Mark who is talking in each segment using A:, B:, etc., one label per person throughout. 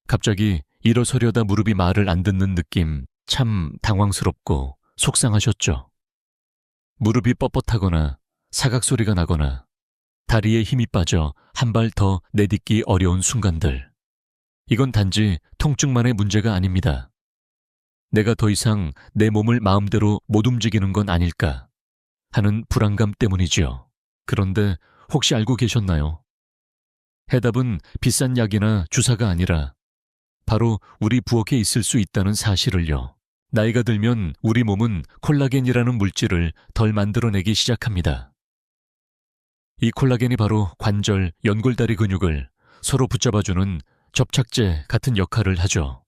A: 갑자기 일어서려다 무릎이 말을 안 듣는 느낌, 참 당황스럽고 속상하셨죠. 무릎이 뻣뻣하거나 사각소리가 나거나 다리에 힘이 빠져 한 발 더 내딛기 어려운 순간들. 이건 단지 통증만의 문제가 아닙니다. 내가 더 이상 내 몸을 마음대로 못 움직이는 건 아닐까 하는 불안감 때문이지요. 그런데 혹시 알고 계셨나요? 해답은 비싼 약이나 주사가 아니라 바로 우리 부엌에 있을 수 있다는 사실을요. 나이가 들면 우리 몸은 콜라겐이라는 물질을 덜 만들어내기 시작합니다. 이 콜라겐이 바로 관절, 연골다리 근육을 서로 붙잡아주는 접착제 같은 역할을 하죠.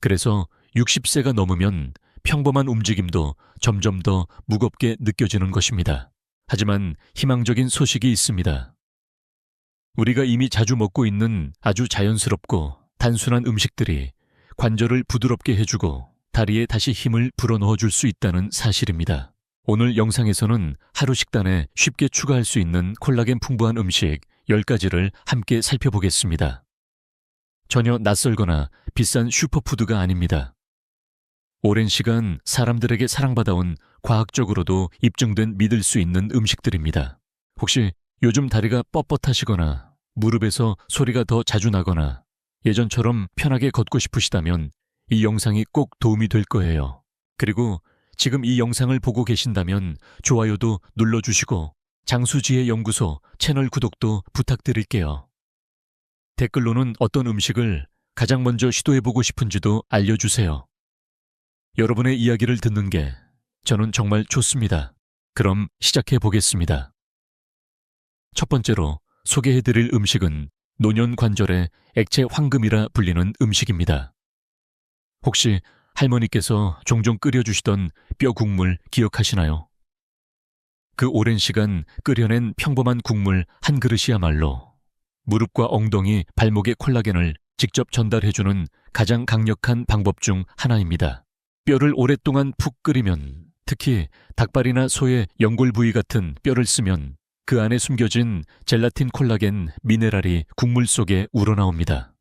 A: 그래서 60세가 넘으면 평범한 움직임도 점점 더 무겁게 느껴지는 것입니다. 하지만 희망적인 소식이 있습니다. 우리가 이미 자주 먹고 있는 아주 자연스럽고 단순한 음식들이 관절을 부드럽게 해주고 다리에 다시 힘을 불어넣어 줄 수 있다는 사실입니다. 오늘 영상에서는 하루 식단에 쉽게 추가할 수 있는 콜라겐 풍부한 음식 10가지를 함께 살펴보겠습니다. 전혀 낯설거나 비싼 슈퍼푸드가 아닙니다. 오랜 시간 사람들에게 사랑받아온 과학적으로도 입증된 믿을 수 있는 음식들입니다. 혹시 요즘 다리가 뻣뻣하시거나 무릎에서 소리가 더 자주 나거나 예전처럼 편하게 걷고 싶으시다면 이 영상이 꼭 도움이 될 거예요. 그리고 지금 이 영상을 보고 계신다면 좋아요도 눌러주시고 장수지혜 연구소 채널 구독도 부탁드릴게요. 댓글로는 어떤 음식을 가장 먼저 시도해보고 싶은지도 알려주세요. 여러분의 이야기를 듣는 게 저는 정말 좋습니다. 그럼 시작해 보겠습니다. 첫 번째로 소개해드릴 음식은 노년 관절의 액체 황금이라 불리는 음식입니다. 혹시 할머니께서 종종 끓여주시던 뼈 국물 기억하시나요? 그 오랜 시간 끓여낸 평범한 국물 한 그릇이야말로 무릎과 엉덩이, 발목의 콜라겐을 직접 전달해주는 가장 강력한 방법 중 하나입니다. 뼈를 오랫동안 푹 끓이면, 특히 닭발이나 소의 연골 부위 같은 뼈를 쓰면 그 안에 숨겨진 젤라틴 콜라겐 미네랄이 국물 속에 우러나옵니다.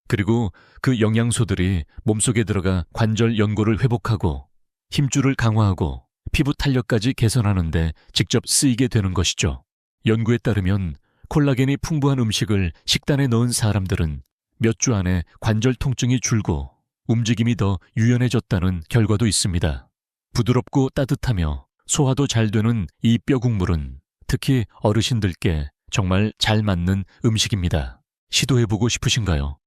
A: 그리고 그 영양소들이 몸속에 들어가 관절 연골을 회복하고 힘줄을 강화하고 피부 탄력까지 개선하는 데 직접 쓰이게 되는 것이죠. 연구에 따르면 콜라겐이 풍부한 음식을 식단에 넣은 사람들은 몇 주 안에 관절 통증이 줄고 움직임이 더 유연해졌다는 결과도 있습니다. 부드럽고 따뜻하며 소화도 잘 되는 이 뼈 국물은 특히 어르신들께 정말 잘 맞는 음식입니다. 시도해보고 싶으신가요?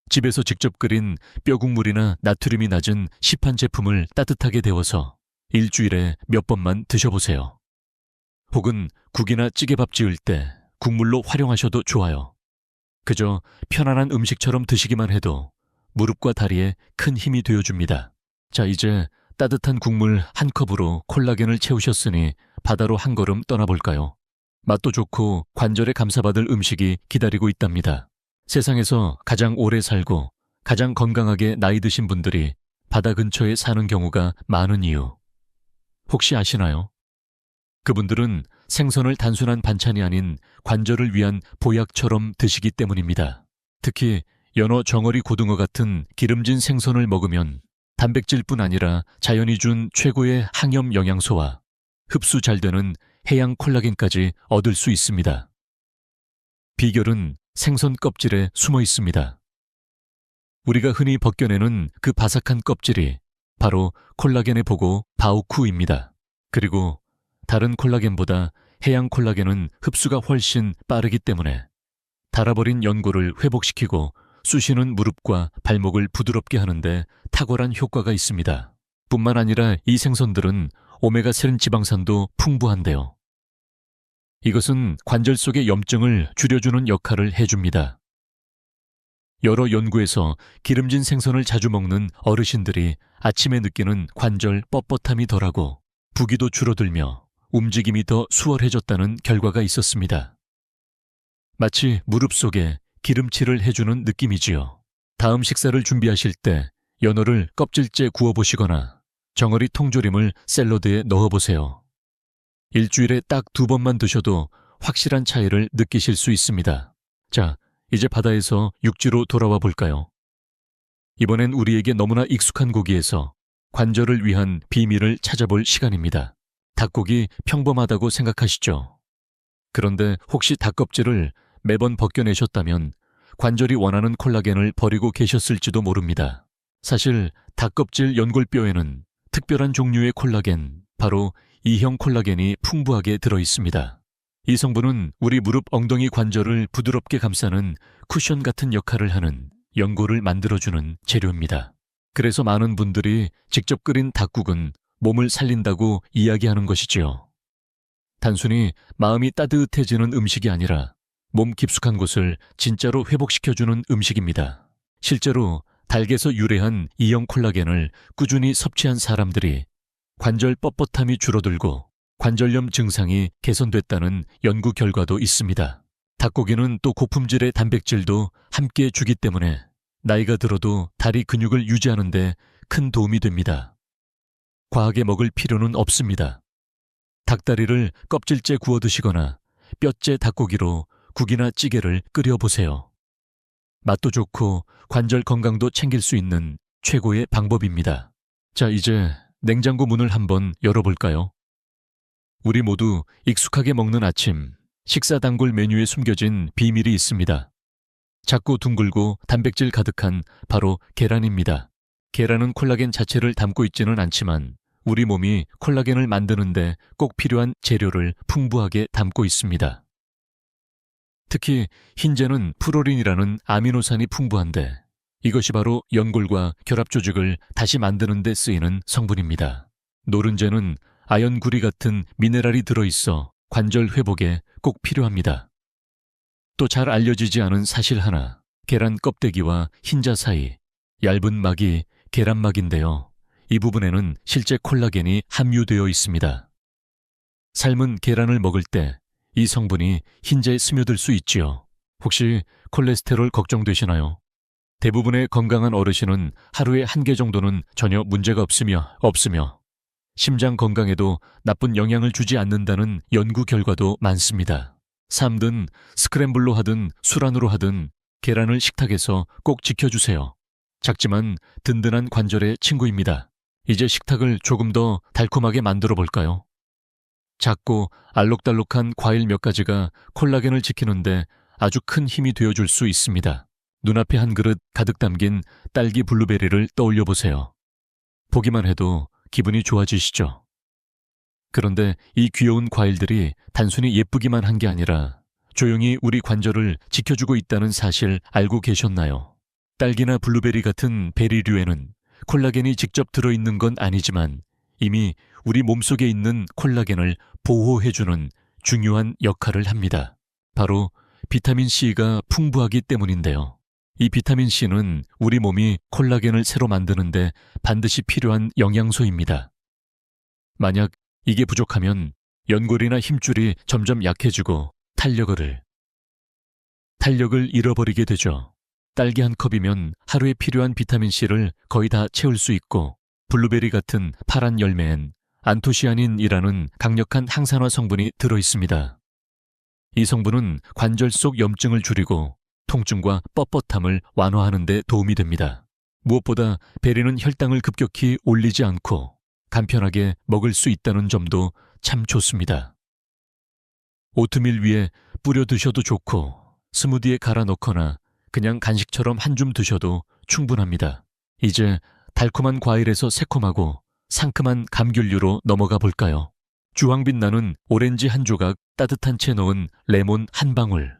A: 집에서 직접 끓인 뼈 국물이나 나트륨이 낮은 시판 제품을 따뜻하게 데워서 일주일에 몇 번만 드셔보세요. 혹은 국이나 찌개밥 지을 때 국물로 활용하셔도 좋아요. 그저 편안한 음식처럼 드시기만 해도 무릎과 다리에 큰 힘이 되어줍니다. 자, 이제 따뜻한 국물 한 컵으로 콜라겐을 채우셨으니 바다로 한 걸음 떠나볼까요? 맛도 좋고 관절에 감사받을 음식이 기다리고 있답니다. 세상에서 가장 오래 살고 가장 건강하게 나이 드신 분들이 바다 근처에 사는 경우가 많은 이유. 혹시 아시나요? 그분들은 생선을 단순한 반찬이 아닌 관절을 위한 보약처럼 드시기 때문입니다. 특히 연어, 정어리, 고등어 같은 기름진 생선을 먹으면 단백질뿐 아니라 자연이 준 최고의 항염 영양소와 흡수 잘 되는 해양 콜라겐까지 얻을 수 있습니다. 비결은 생선 껍질에 숨어 있습니다. 우리가 흔히 벗겨내는 그 바삭한 껍질이 바로 콜라겐의 보고 바우쿠입니다. 그리고 다른 콜라겐보다 해양 콜라겐은 흡수가 훨씬 빠르기 때문에 닳아버린 연골을 회복시키고 쑤시는 무릎과 발목을 부드럽게 하는데 탁월한 효과가 있습니다. 뿐만 아니라 이 생선들은 오메가3 지방산도 풍부한데요. 이것은 관절 속의 염증을 줄여주는 역할을 해줍니다. 여러 연구에서 기름진 생선을 자주 먹는 어르신들이 아침에 느끼는 관절 뻣뻣함이 덜하고 부기도 줄어들며 움직임이 더 수월해졌다는 결과가 있었습니다. 마치 무릎 속에 기름칠을 해주는 느낌이지요. 다음 식사를 준비하실 때 연어를 껍질째 구워보시거나 정어리 통조림을 샐러드에 넣어보세요. 일주일에 딱 2번만 드셔도 확실한 차이를 느끼실 수 있습니다. 자, 이제 바다에서 육지로 돌아와 볼까요? 이번엔 우리에게 너무나 익숙한 고기에서 관절을 위한 비밀을 찾아볼 시간입니다. 닭고기 평범하다고 생각하시죠? 그런데 혹시 닭껍질을 매번 벗겨내셨다면 관절이 원하는 콜라겐을 버리고 계셨을지도 모릅니다. 사실 닭껍질 연골뼈에는 특별한 종류의 콜라겐, 바로 E형 콜라겐이 풍부하게 들어 있습니다. 이 성분은 우리 무릎 엉덩이 관절을 부드럽게 감싸는 쿠션 같은 역할을 하는 연골을 만들어주는 재료입니다. 그래서 많은 분들이 직접 끓인 닭국은 몸을 살린다고 이야기하는 것이지요. 단순히 마음이 따뜻해지는 음식이 아니라 몸 깊숙한 곳을 진짜로 회복시켜주는 음식입니다. 실제로 닭에서 유래한 E형 콜라겐을 꾸준히 섭취한 사람들이 관절 뻣뻣함이 줄어들고 관절염 증상이 개선됐다는 연구 결과도 있습니다. 닭고기는 또 고품질의 단백질도 함께 주기 때문에 나이가 들어도 다리 근육을 유지하는 데 큰 도움이 됩니다. 과하게 먹을 필요는 없습니다. 닭다리를 껍질째 구워 드시거나 뼈째 닭고기로 국이나 찌개를 끓여 보세요. 맛도 좋고 관절 건강도 챙길 수 있는 최고의 방법입니다. 자, 이제 냉장고 문을 한번 열어볼까요? 우리 모두 익숙하게 먹는 아침, 식사 단골 메뉴에 숨겨진 비밀이 있습니다. 작고 둥글고 단백질 가득한 바로 계란입니다. 계란은 콜라겐 자체를 담고 있지는 않지만 우리 몸이 콜라겐을 만드는데 꼭 필요한 재료를 풍부하게 담고 있습니다. 특히 흰자는 프로린이라는 아미노산이 풍부한데 이것이 바로 연골과 결합 조직을 다시 만드는 데 쓰이는 성분입니다. 노른자는 아연구리 같은 미네랄이 들어있어 관절 회복에 꼭 필요합니다. 또 잘 알려지지 않은 사실 하나, 계란 껍데기와 흰자 사이 얇은 막이 계란막인데요. 이 부분에는 실제 콜라겐이 함유되어 있습니다. 삶은 계란을 먹을 때 이 성분이 흰자에 스며들 수 있지요. 혹시 콜레스테롤 걱정되시나요? 대부분의 건강한 어르신은 하루에 1개 정도는 전혀 문제가 없으며 심장 건강에도 나쁜 영향을 주지 않는다는 연구 결과도 많습니다. 삶든 스크램블로 하든 수란으로 하든 계란을 식탁에서 꼭 지켜주세요. 작지만 든든한 관절의 친구입니다. 이제 식탁을 조금 더 달콤하게 만들어 볼까요? 작고 알록달록한 과일 몇 가지가 콜라겐을 지키는데 아주 큰 힘이 되어줄 수 있습니다. 눈앞에 한 그릇 가득 담긴 딸기 블루베리를 떠올려 보세요. 보기만 해도 기분이 좋아지시죠? 그런데 이 귀여운 과일들이 단순히 예쁘기만 한 게 아니라 조용히 우리 관절을 지켜주고 있다는 사실 알고 계셨나요? 딸기나 블루베리 같은 베리류에는 콜라겐이 직접 들어있는 건 아니지만 이미 우리 몸속에 있는 콜라겐을 보호해주는 중요한 역할을 합니다. 바로 비타민C가 풍부하기 때문인데요. 이 비타민C는 우리 몸이 콜라겐을 새로 만드는데 반드시 필요한 영양소입니다. 만약 이게 부족하면 연골이나 힘줄이 점점 약해지고 탄력을 잃어버리게 되죠. 딸기 한 컵이면 하루에 필요한 비타민C를 거의 다 채울 수 있고 블루베리 같은 파란 열매엔 안토시아닌이라는 강력한 항산화 성분이 들어있습니다. 이 성분은 관절 속 염증을 줄이고 통증과 뻣뻣함을 완화하는 데 도움이 됩니다. 무엇보다 베리는 혈당을 급격히 올리지 않고 간편하게 먹을 수 있다는 점도 참 좋습니다. 오트밀 위에 뿌려 드셔도 좋고 스무디에 갈아 넣거나 그냥 간식처럼 한 줌 드셔도 충분합니다. 이제 달콤한 과일에서 새콤하고 상큼한 감귤류로 넘어가 볼까요? 주황빛 나는 오렌지 한 조각 따뜻한 채 넣은 레몬 한 방울.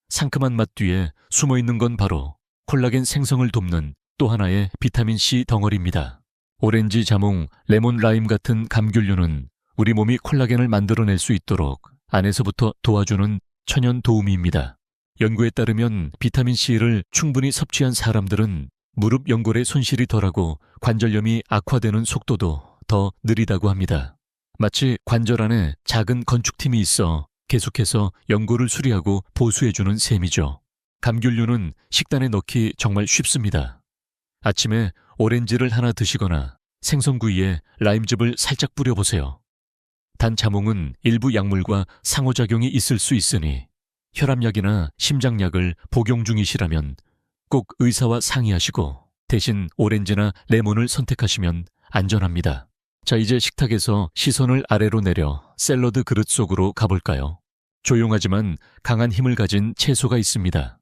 A: 상큼한 맛 뒤에 숨어있는 건 바로 콜라겐 생성을 돕는 또 하나의 비타민C 덩어리입니다. 오렌지, 자몽, 레몬, 라임 같은 감귤류는 우리 몸이 콜라겐을 만들어낼 수 있도록 안에서부터 도와주는 천연 도우미입니다. 연구에 따르면 비타민C를 충분히 섭취한 사람들은 무릎 연골의 손실이 덜하고 관절염이 악화되는 속도도 더 느리다고 합니다. 마치 관절 안에 작은 건축팀이 있어 계속해서 연골을 수리하고 보수해주는 셈이죠. 감귤류는 식단에 넣기 정말 쉽습니다. 아침에 오렌지를 하나 드시거나 생선구이에 라임즙을 살짝 뿌려보세요. 단 자몽은 일부 약물과 상호작용이 있을 수 있으니 혈압약이나 심장약을 복용 중이시라면 꼭 의사와 상의하시고 대신 오렌지나 레몬을 선택하시면 안전합니다. 자, 이제 식탁에서 시선을 아래로 내려 샐러드 그릇 속으로 가볼까요? 조용하지만 강한 힘을 가진 채소가 있습니다.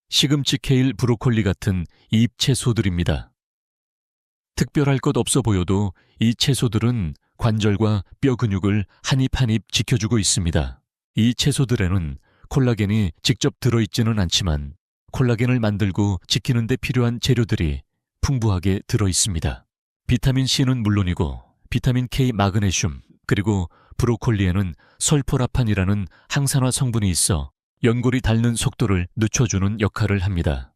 A: 시금치, 케일, 브로콜리 같은 잎 채소들입니다. 특별할 것 없어 보여도 이 채소들은 관절과 뼈 근육을 한 입 한 입 지켜주고 있습니다. 이 채소들에는 콜라겐이 직접 들어있지는 않지만 콜라겐을 만들고 지키는 데 필요한 재료들이 풍부하게 들어있습니다. 비타민 C는 물론이고 비타민 K, 마그네슘, 그리고 브로콜리에는 설포라판이라는 항산화 성분이 있어 연골이 닳는 속도를 늦춰주는 역할을 합니다.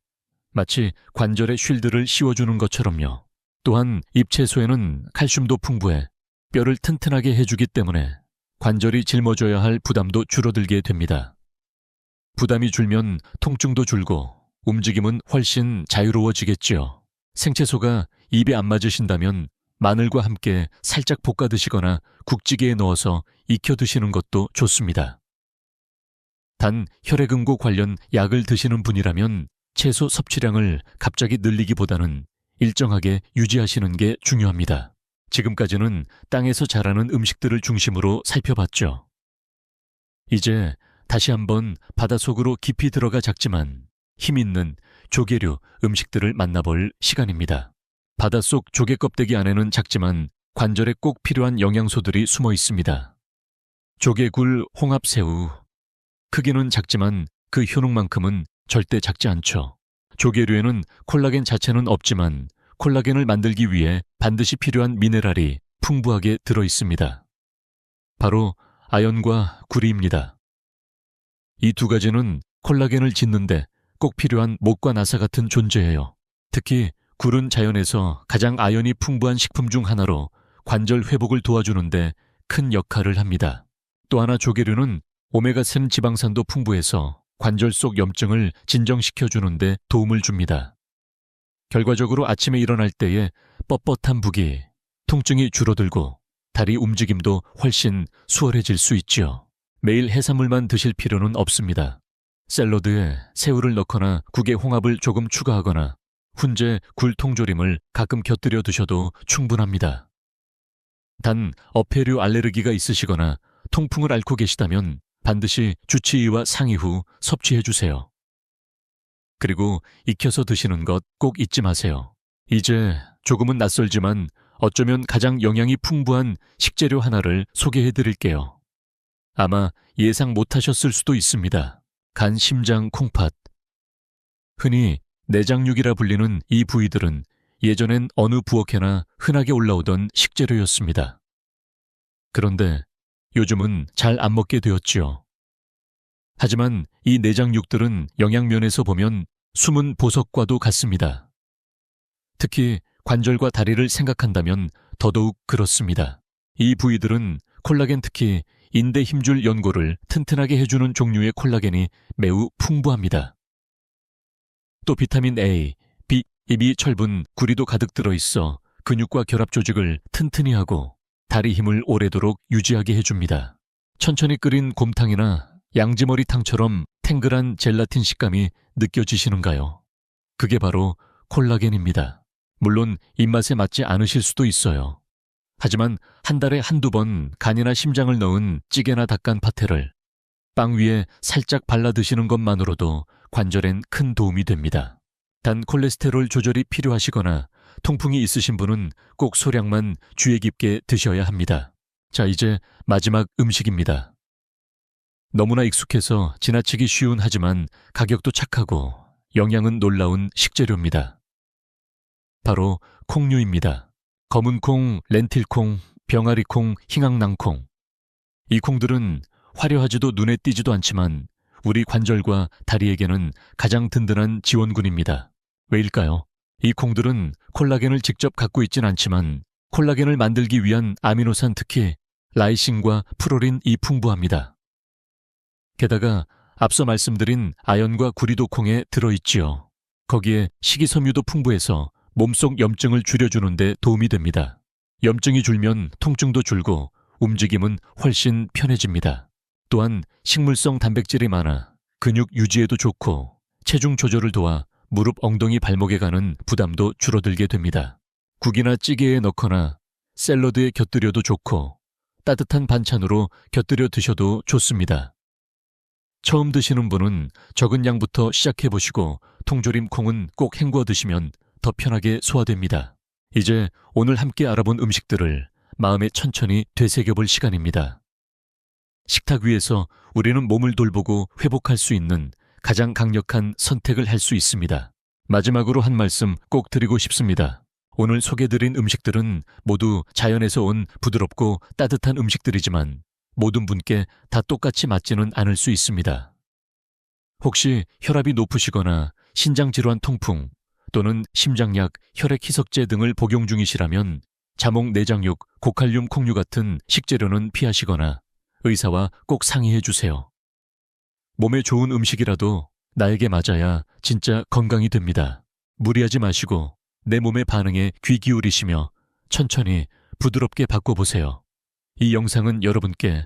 A: 마치 관절의 쉴드를 씌워주는 것처럼요. 또한 잎채소에는 칼슘도 풍부해 뼈를 튼튼하게 해주기 때문에 관절이 짊어져야 할 부담도 줄어들게 됩니다. 부담이 줄면 통증도 줄고 움직임은 훨씬 자유로워지겠지요. 생채소가 입에 안 맞으신다면 마늘과 함께 살짝 볶아 드시거나 국찌개에 넣어서 익혀 드시는 것도 좋습니다. 단 혈액응고 관련 약을 드시는 분이라면 채소 섭취량을 갑자기 늘리기보다는 일정하게 유지하시는 게 중요합니다. 지금까지는 땅에서 자라는 음식들을 중심으로 살펴봤죠. 이제 다시 한번 바닷속으로 깊이 들어가 작지만 힘 있는 조개류 음식들을 만나볼 시간입니다. 바닷속 조개 껍데기 안에는 작지만 관절에 꼭 필요한 영양소들이 숨어 있습니다. 조개굴, 홍합새우. 크기는 작지만 그 효능만큼은 절대 작지 않죠. 조개류에는 콜라겐 자체는 없지만 콜라겐을 만들기 위해 반드시 필요한 미네랄이 풍부하게 들어 있습니다. 바로 아연과 구리입니다. 이 두 가지는 콜라겐을 짓는데 꼭 필요한 목과 나사 같은 존재예요. 특히 굴은 자연에서 가장 아연이 풍부한 식품 중 하나로 관절 회복을 도와주는데 큰 역할을 합니다. 또 하나 조개류는 오메가3 지방산도 풍부해서 관절 속 염증을 진정시켜주는데 도움을 줍니다. 결과적으로 아침에 일어날 때의 뻣뻣한 부기, 통증이 줄어들고 다리 움직임도 훨씬 수월해질 수 있지요. 매일 해산물만 드실 필요는 없습니다. 샐러드에 새우를 넣거나 국에 홍합을 조금 추가하거나 훈제 굴 통조림을 가끔 곁들여 드셔도 충분합니다. 단 어패류 알레르기가 있으시거나 통풍을 앓고 계시다면 반드시 주치의와 상의 후 섭취해 주세요. 그리고 익혀서 드시는 것 꼭 잊지 마세요. 이제 조금은 낯설지만 어쩌면 가장 영양이 풍부한 식재료 하나를 소개해 드릴게요. 아마 예상 못하셨을 수도 있습니다. 간, 심장, 콩팥. 흔히 내장육이라 불리는 이 부위들은 예전엔 어느 부엌에나 흔하게 올라오던 식재료였습니다. 그런데 요즘은 잘 안 먹게 되었지요. 하지만 이 내장육들은 영양면에서 보면 숨은 보석과도 같습니다. 특히 관절과 다리를 생각한다면 더더욱 그렇습니다. 이 부위들은 콜라겐, 특히 인대 힘줄 연골을 튼튼하게 해주는 종류의 콜라겐이 매우 풍부합니다. 또 비타민 A, B, 이 철분, 구리도 가득 들어있어 근육과 결합 조직을 튼튼히 하고 다리 힘을 오래도록 유지하게 해줍니다. 천천히 끓인 곰탕이나 양지머리탕처럼 탱글한 젤라틴 식감이 느껴지시는가요? 그게 바로 콜라겐입니다. 물론 입맛에 맞지 않으실 수도 있어요. 하지만 한 달에 한두 번 간이나 심장을 넣은 찌개나 닭간 파테를 빵 위에 살짝 발라 드시는 것만으로도 관절엔 큰 도움이 됩니다. 단 콜레스테롤 조절이 필요하시거나 통풍이 있으신 분은 꼭 소량만 주의 깊게 드셔야 합니다. 자, 이제 마지막 음식입니다. 너무나 익숙해서 지나치기 쉬운 하지만 가격도 착하고 영양은 놀라운 식재료입니다. 바로 콩류입니다. 검은콩, 렌틸콩, 병아리콩, 흰강낭콩. 이 콩들은 화려하지도 눈에 띄지도 않지만 우리 관절과 다리에게는 가장 든든한 지원군입니다. 왜일까요? 이 콩들은 콜라겐을 직접 갖고 있진 않지만 콜라겐을 만들기 위한 아미노산, 특히 라이신과 프로린이 풍부합니다. 게다가 앞서 말씀드린 아연과 구리도 콩에 들어있지요. 거기에 식이섬유도 풍부해서 몸속 염증을 줄여주는 데 도움이 됩니다. 염증이 줄면 통증도 줄고 움직임은 훨씬 편해집니다. 또한 식물성 단백질이 많아 근육 유지에도 좋고 체중 조절을 도와 무릎, 엉덩이, 발목에 가는 부담도 줄어들게 됩니다. 국이나 찌개에 넣거나 샐러드에 곁들여도 좋고 따뜻한 반찬으로 곁들여 드셔도 좋습니다. 처음 드시는 분은 적은 양부터 시작해보시고 통조림 콩은 꼭 헹궈 드시면 더 편하게 소화됩니다. 이제 오늘 함께 알아본 음식들을 마음에 천천히 되새겨볼 시간입니다. 식탁 위에서 우리는 몸을 돌보고 회복할 수 있는 가장 강력한 선택을 할 수 있습니다. 마지막으로 한 말씀 꼭 드리고 싶습니다. 오늘 소개드린 음식들은 모두 자연에서 온 부드럽고 따뜻한 음식들이지만 모든 분께 다 똑같이 맞지는 않을 수 있습니다. 혹시 혈압이 높으시거나 신장질환 통풍 또는 심장약, 혈액희석제 등을 복용 중이시라면 자몽 내장육, 고칼륨 콩류 같은 식재료는 피하시거나 의사와 꼭 상의해 주세요. 몸에 좋은 음식이라도 나에게 맞아야 진짜 건강이 됩니다. 무리하지 마시고 내 몸의 반응에 귀 기울이시며 천천히 부드럽게 바꿔보세요. 이 영상은 여러분께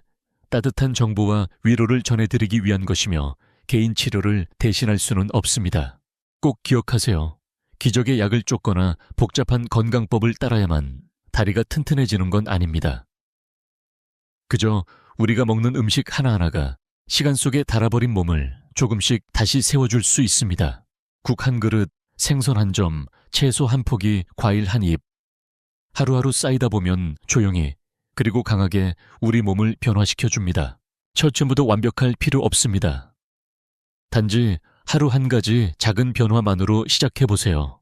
A: 따뜻한 정보와 위로를 전해드리기 위한 것이며 개인 치료를 대신할 수는 없습니다. 꼭 기억하세요. 기적의 약을 쫓거나 복잡한 건강법을 따라야만 다리가 튼튼해지는 건 아닙니다. 그저 우리가 먹는 음식 하나하나가 시간 속에 닳아버린 몸을 조금씩 다시 세워줄 수 있습니다. 국 한 그릇, 생선 한 점, 채소 한 포기, 과일 한 입. 하루하루 쌓이다 보면 조용히 그리고 강하게 우리 몸을 변화시켜줍니다. 처음부터 완벽할 필요 없습니다. 단지 하루 한 가지 작은 변화만으로 시작해보세요.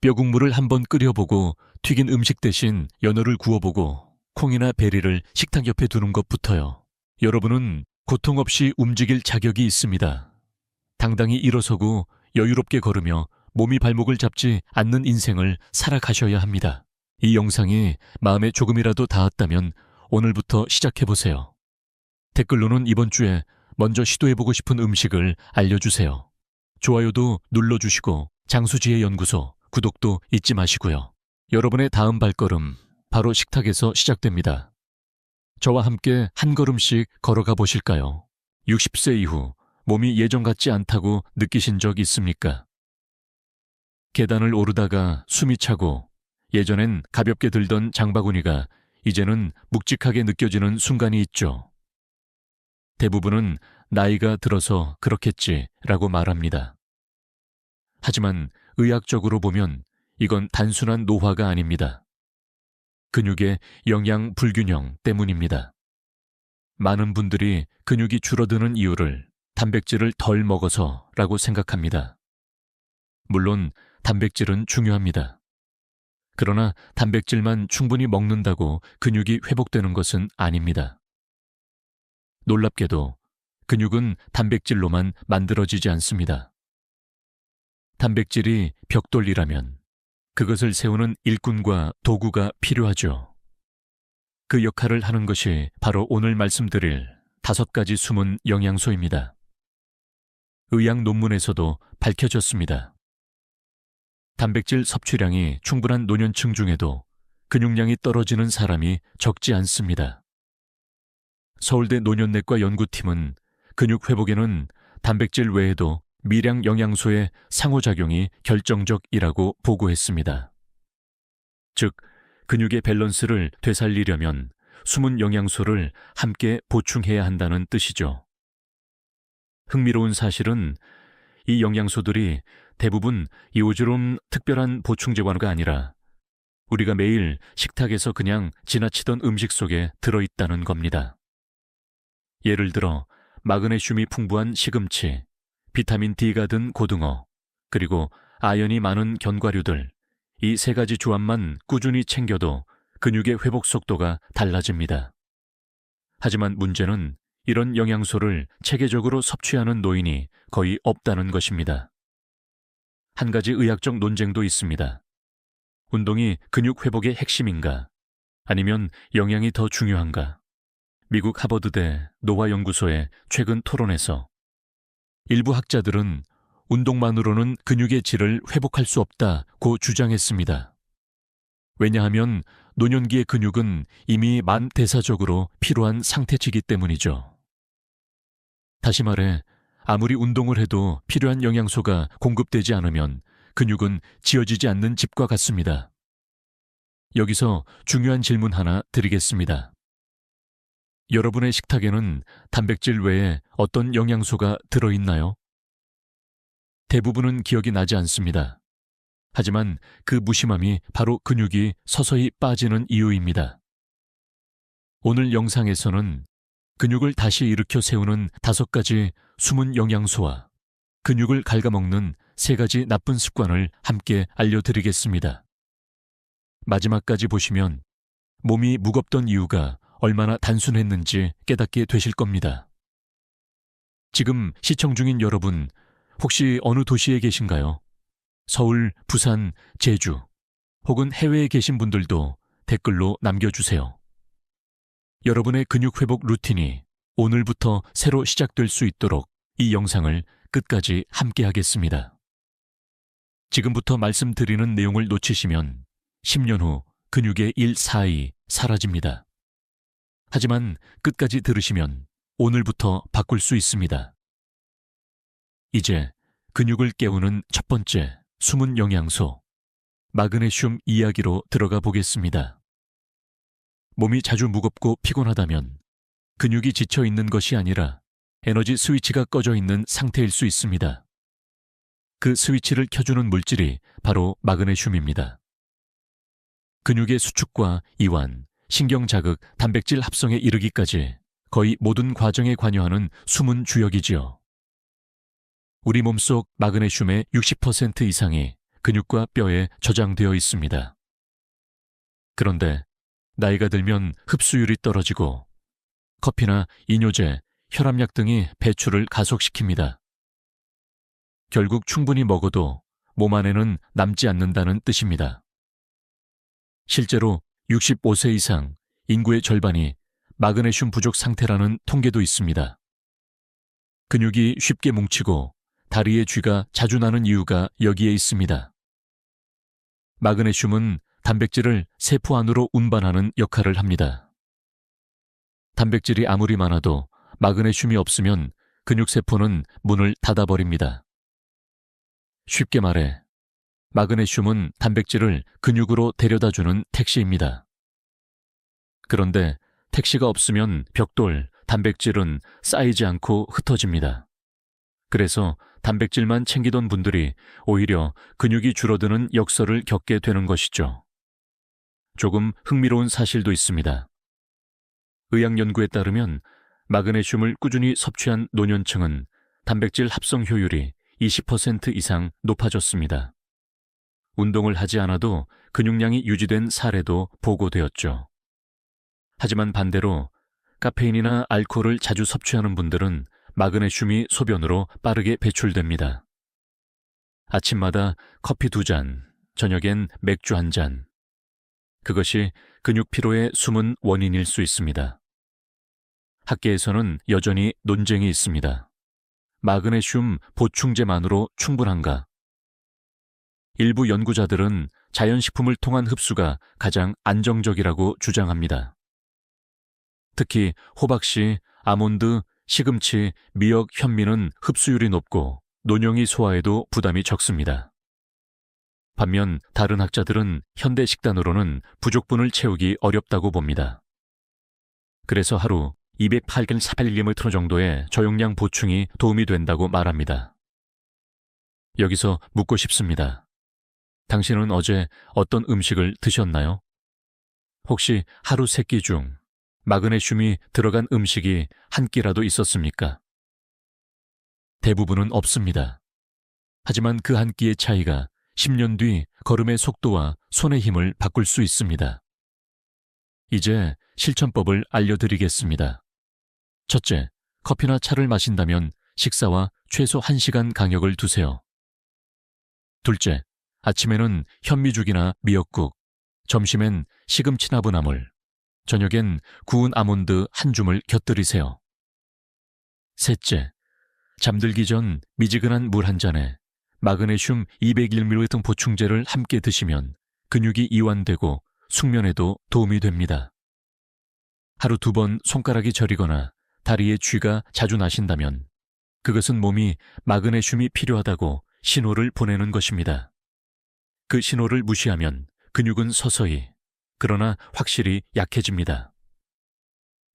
A: 뼈국물을 한번 끓여보고 튀긴 음식 대신 연어를 구워보고 콩이나 베리를 식탁 옆에 두는 것부터요. 여러분은 고통 없이 움직일 자격이 있습니다. 당당히 일어서고 여유롭게 걸으며 몸이 발목을 잡지 않는 인생을 살아가셔야 합니다. 이 영상이 마음에 조금이라도 닿았다면 오늘부터 시작해보세요. 댓글로는 이번 주에 먼저 시도해보고 싶은 음식을 알려주세요. 좋아요도 눌러주시고 장수지혜 연구소 구독도 잊지 마시고요. 여러분의 다음 발걸음 바로 식탁에서 시작됩니다. 저와 함께 한 걸음씩 걸어가 보실까요? 60세 이후 몸이 예전 같지 않다고 느끼신 적 있습니까? 계단을 오르다가 숨이 차고 예전엔 가볍게 들던 장바구니가 이제는 묵직하게 느껴지는 순간이 있죠. 대부분은 나이가 들어서 그렇겠지라고 말합니다. 하지만 의학적으로 보면 이건 단순한 노화가 아닙니다. 근육의 영양 불균형 때문입니다. 많은 분들이 근육이 줄어드는 이유를 단백질을 덜 먹어서라고 생각합니다. 물론 단백질은 중요합니다. 그러나 단백질만 충분히 먹는다고 근육이 회복되는 것은 아닙니다. 놀랍게도 근육은 단백질로만 만들어지지 않습니다. 단백질이 벽돌이라면 그것을 세우는 일꾼과 도구가 필요하죠. 그 역할을 하는 것이 바로 오늘 말씀드릴 5가지 숨은 영양소입니다. 의학 논문에서도 밝혀졌습니다. 단백질 섭취량이 충분한 노년층 중에도 근육량이 떨어지는 사람이 적지 않습니다. 서울대 노년내과 연구팀은 근육 회복에는 단백질 외에도 미량 영양소의 상호작용이 결정적이라고 보고했습니다. 즉, 근육의 밸런스를 되살리려면 숨은 영양소를 함께 보충해야 한다는 뜻이죠. 흥미로운 사실은 이 영양소들이 대부분 이오즈럼 특별한 보충제관가 아니라 우리가 매일 식탁에서 그냥 지나치던 음식 속에 들어있다는 겁니다. 예를 들어 마그네슘이 풍부한 시금치, 비타민 D가 든 고등어, 그리고 아연이 많은 견과류들, 이 3가지 조합만 꾸준히 챙겨도 근육의 회복 속도가 달라집니다. 하지만 문제는 이런 영양소를 체계적으로 섭취하는 노인이 거의 없다는 것입니다. 한 가지 의학적 논쟁도 있습니다. 운동이 근육 회복의 핵심인가? 아니면 영양이 더 중요한가? 미국 하버드대 노화연구소의 최근 토론에서 일부 학자들은 운동만으로는 근육의 질을 회복할 수 없다고 주장했습니다. 왜냐하면 노년기의 근육은 이미 만대사적으로 필요한 상태치이기 때문이죠. 다시 말해, 아무리 운동을 해도 필요한 영양소가 공급되지 않으면 근육은 지어지지 않는 집과 같습니다. 여기서 중요한 질문 하나 드리겠습니다. 여러분의 식탁에는 단백질 외에 어떤 영양소가 들어있나요? 대부분은 기억이 나지 않습니다. 하지만 그 무심함이 바로 근육이 서서히 빠지는 이유입니다. 오늘 영상에서는 근육을 다시 일으켜 세우는 5가지 숨은 영양소와 근육을 갉아먹는 3가지 나쁜 습관을 함께 알려드리겠습니다. 마지막까지 보시면 몸이 무겁던 이유가 얼마나 단순했는지 깨닫게 되실 겁니다. 지금 시청 중인 여러분, 혹시 어느 도시에 계신가요? 서울, 부산, 제주, 혹은 해외에 계신 분들도 댓글로 남겨주세요. 여러분의 근육 회복 루틴이 오늘부터 새로 시작될 수 있도록 이 영상을 끝까지 함께 하겠습니다. 지금부터 말씀드리는 내용을 놓치시면 10년 후 근육의 1/4이 사라집니다. 하지만 끝까지 들으시면 오늘부터 바꿀 수 있습니다. 이제 근육을 깨우는 첫 번째 숨은 영양소, 마그네슘 이야기로 들어가 보겠습니다. 몸이 자주 무겁고 피곤하다면 근육이 지쳐 있는 것이 아니라 에너지 스위치가 꺼져 있는 상태일 수 있습니다. 그 스위치를 켜주는 물질이 바로 마그네슘입니다. 근육의 수축과 이완, 신경 자극, 단백질 합성에 이르기까지 거의 모든 과정에 관여하는 숨은 주역이지요. 우리 몸속 마그네슘의 60% 이상이 근육과 뼈에 저장되어 있습니다. 그런데 나이가 들면 흡수율이 떨어지고 커피나 이뇨제, 혈압약 등이 배출을 가속시킵니다. 결국 충분히 먹어도 몸 안에는 남지 않는다는 뜻입니다. 실제로 65세 이상 인구의 절반이 마그네슘 부족 상태라는 통계도 있습니다. 근육이 쉽게 뭉치고 다리에 쥐가 자주 나는 이유가 여기에 있습니다. 마그네슘은 단백질을 세포 안으로 운반하는 역할을 합니다. 단백질이 아무리 많아도 마그네슘이 없으면 근육세포는 문을 닫아버립니다. 쉽게 말해, 마그네슘은 단백질을 근육으로 데려다주는 택시입니다. 그런데 택시가 없으면 벽돌, 단백질은 쌓이지 않고 흩어집니다. 그래서 단백질만 챙기던 분들이 오히려 근육이 줄어드는 역설을 겪게 되는 것이죠. 조금 흥미로운 사실도 있습니다. 의학 연구에 따르면 마그네슘을 꾸준히 섭취한 노년층은 단백질 합성 효율이 20% 이상 높아졌습니다. 운동을 하지 않아도 근육량이 유지된 사례도 보고되었죠. 하지만 반대로 카페인이나 알코올을 자주 섭취하는 분들은 마그네슘이 소변으로 빠르게 배출됩니다. 아침마다 커피 2잔, 저녁엔 맥주 1잔. 그것이 근육 피로의 숨은 원인일 수 있습니다. 학계에서는 여전히 논쟁이 있습니다. 마그네슘 보충제만으로 충분한가? 일부 연구자들은 자연식품을 통한 흡수가 가장 안정적이라고 주장합니다. 특히 호박씨, 아몬드, 시금치, 미역, 현미는 흡수율이 높고 논영이 소화에도 부담이 적습니다. 반면 다른 학자들은 현대 식단으로는 부족분을 채우기 어렵다고 봅니다. 그래서 하루 208g/ml 정도의 저용량 보충이 도움이 된다고 말합니다. 여기서 묻고 싶습니다. 당신은 어제 어떤 음식을 드셨나요? 혹시 하루 3끼 중 마그네슘이 들어간 음식이 한 끼라도 있었습니까? 대부분은 없습니다. 하지만 그 한 끼의 차이가 10년 뒤 걸음의 속도와 손의 힘을 바꿀 수 있습니다. 이제 실천법을 알려드리겠습니다. 첫째, 커피나 차를 마신다면 식사와 최소 1시간 간격을 두세요. 둘째, 아침에는 현미죽이나 미역국, 점심엔 시금치 나부나물, 저녁엔 구운 아몬드 1줌을 곁들이세요. 셋째, 잠들기 전 미지근한 물 1잔에 마그네슘 201mg 보충제를 함께 드시면 근육이 이완되고 숙면에도 도움이 됩니다. 하루 2번 손가락이 저리거나 다리에 쥐가 자주 나신다면 그것은 몸이 마그네슘이 필요하다고 신호를 보내는 것입니다. 그 신호를 무시하면 근육은 서서히, 그러나 확실히 약해집니다.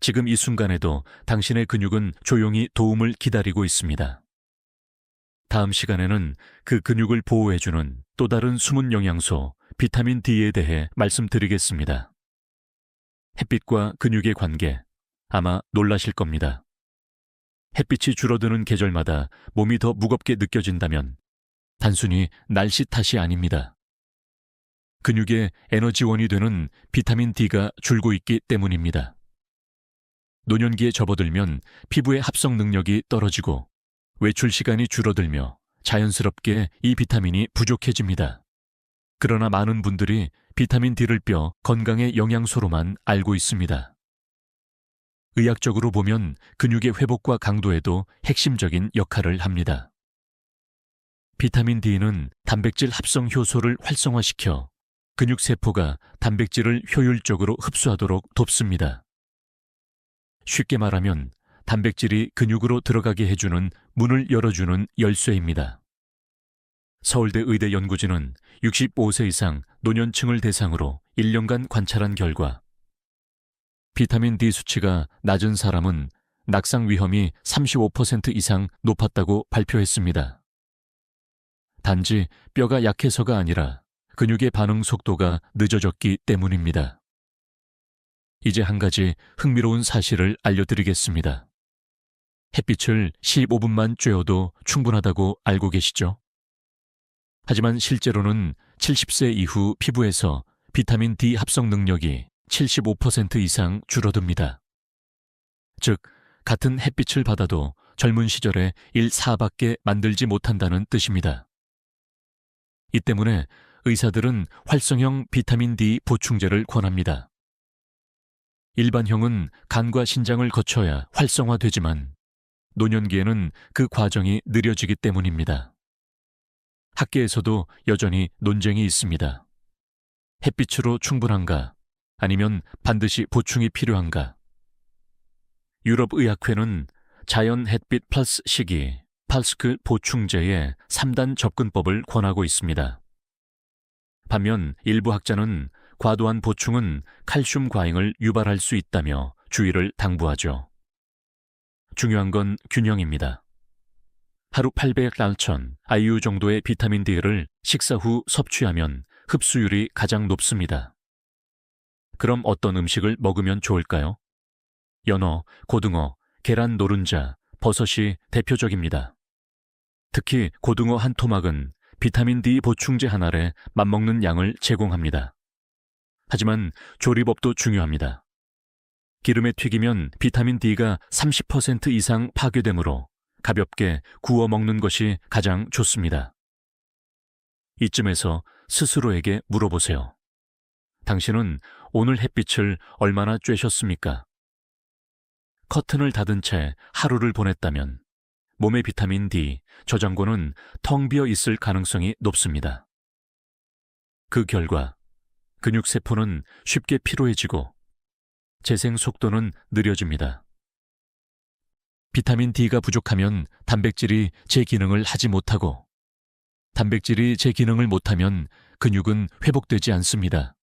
A: 지금 이 순간에도 당신의 근육은 조용히 도움을 기다리고 있습니다. 다음 시간에는 그 근육을 보호해주는 또 다른 숨은 영양소, 비타민 D에 대해 말씀드리겠습니다. 햇빛과 근육의 관계, 아마 놀라실 겁니다. 햇빛이 줄어드는 계절마다 몸이 더 무겁게 느껴진다면 단순히 날씨 탓이 아닙니다. 근육의 에너지원이 되는 비타민 D가 줄고 있기 때문입니다. 노년기에 접어들면 피부의 합성 능력이 떨어지고 외출 시간이 줄어들며 자연스럽게 이 비타민이 부족해집니다. 그러나 많은 분들이 비타민 D를 뼈 건강의 영양소로만 알고 있습니다. 의학적으로 보면 근육의 회복과 강도에도 핵심적인 역할을 합니다. 비타민 D는 단백질 합성 효소를 활성화시켜 근육세포가 단백질을 효율적으로 흡수하도록 돕습니다. 쉽게 말하면 단백질이 근육으로 들어가게 해주는 문을 열어주는 열쇠입니다. 서울대 의대 연구진은 65세 이상 노년층을 대상으로 1년간 관찰한 결과 비타민 D 수치가 낮은 사람은 낙상 위험이 35% 이상 높았다고 발표했습니다. 단지 뼈가 약해서가 아니라 근육의 반응 속도가 늦어졌기 때문입니다. 이제 한 가지 흥미로운 사실을 알려드리겠습니다. 햇빛을 15분만 쬐어도 충분하다고 알고 계시죠? 하지만 실제로는 70세 이후 피부에서 비타민 D 합성 능력이 75% 이상 줄어듭니다. 즉, 같은 햇빛을 받아도 젊은 시절에 1/4밖에 만들지 못한다는 뜻입니다. 이 때문에 의사들은 활성형 비타민 D 보충제를 권합니다. 일반형은 간과 신장을 거쳐야 활성화되지만 노년기에는 그 과정이 느려지기 때문입니다. 학계에서도 여전히 논쟁이 있습니다. 햇빛으로 충분한가? 아니면 반드시 보충이 필요한가? 유럽의학회는 자연 햇빛 플러스 시기, 팔스크 보충제의 3단 접근법을 권하고 있습니다. 반면 일부 학자는 과도한 보충은 칼슘 과잉을 유발할 수 있다며 주의를 당부하죠. 중요한 건 균형입니다. 하루 800달천 IU 정도의 비타민 D를 식사 후 섭취하면 흡수율이 가장 높습니다. 그럼 어떤 음식을 먹으면 좋을까요? 연어, 고등어, 계란 노른자, 버섯이 대표적입니다. 특히 고등어 한 토막은 비타민 D 보충제 한 알에 맞먹는 양을 제공합니다. 하지만 조리법도 중요합니다. 기름에 튀기면 비타민 D가 30% 이상 파괴되므로 가볍게 구워 먹는 것이 가장 좋습니다. 이쯤에서 스스로에게 물어보세요. 당신은 오늘 햇빛을 얼마나 쬐셨습니까? 커튼을 닫은 채 하루를 보냈다면 몸의 비타민 D 저장고는 텅 비어 있을 가능성이 높습니다. 그 결과 근육세포는 쉽게 피로해지고 재생 속도는 느려집니다. 비타민 D가 부족하면 단백질이 제 기능을 하지 못하고 단백질이 제 기능을 못하면 근육은 회복되지 않습니다.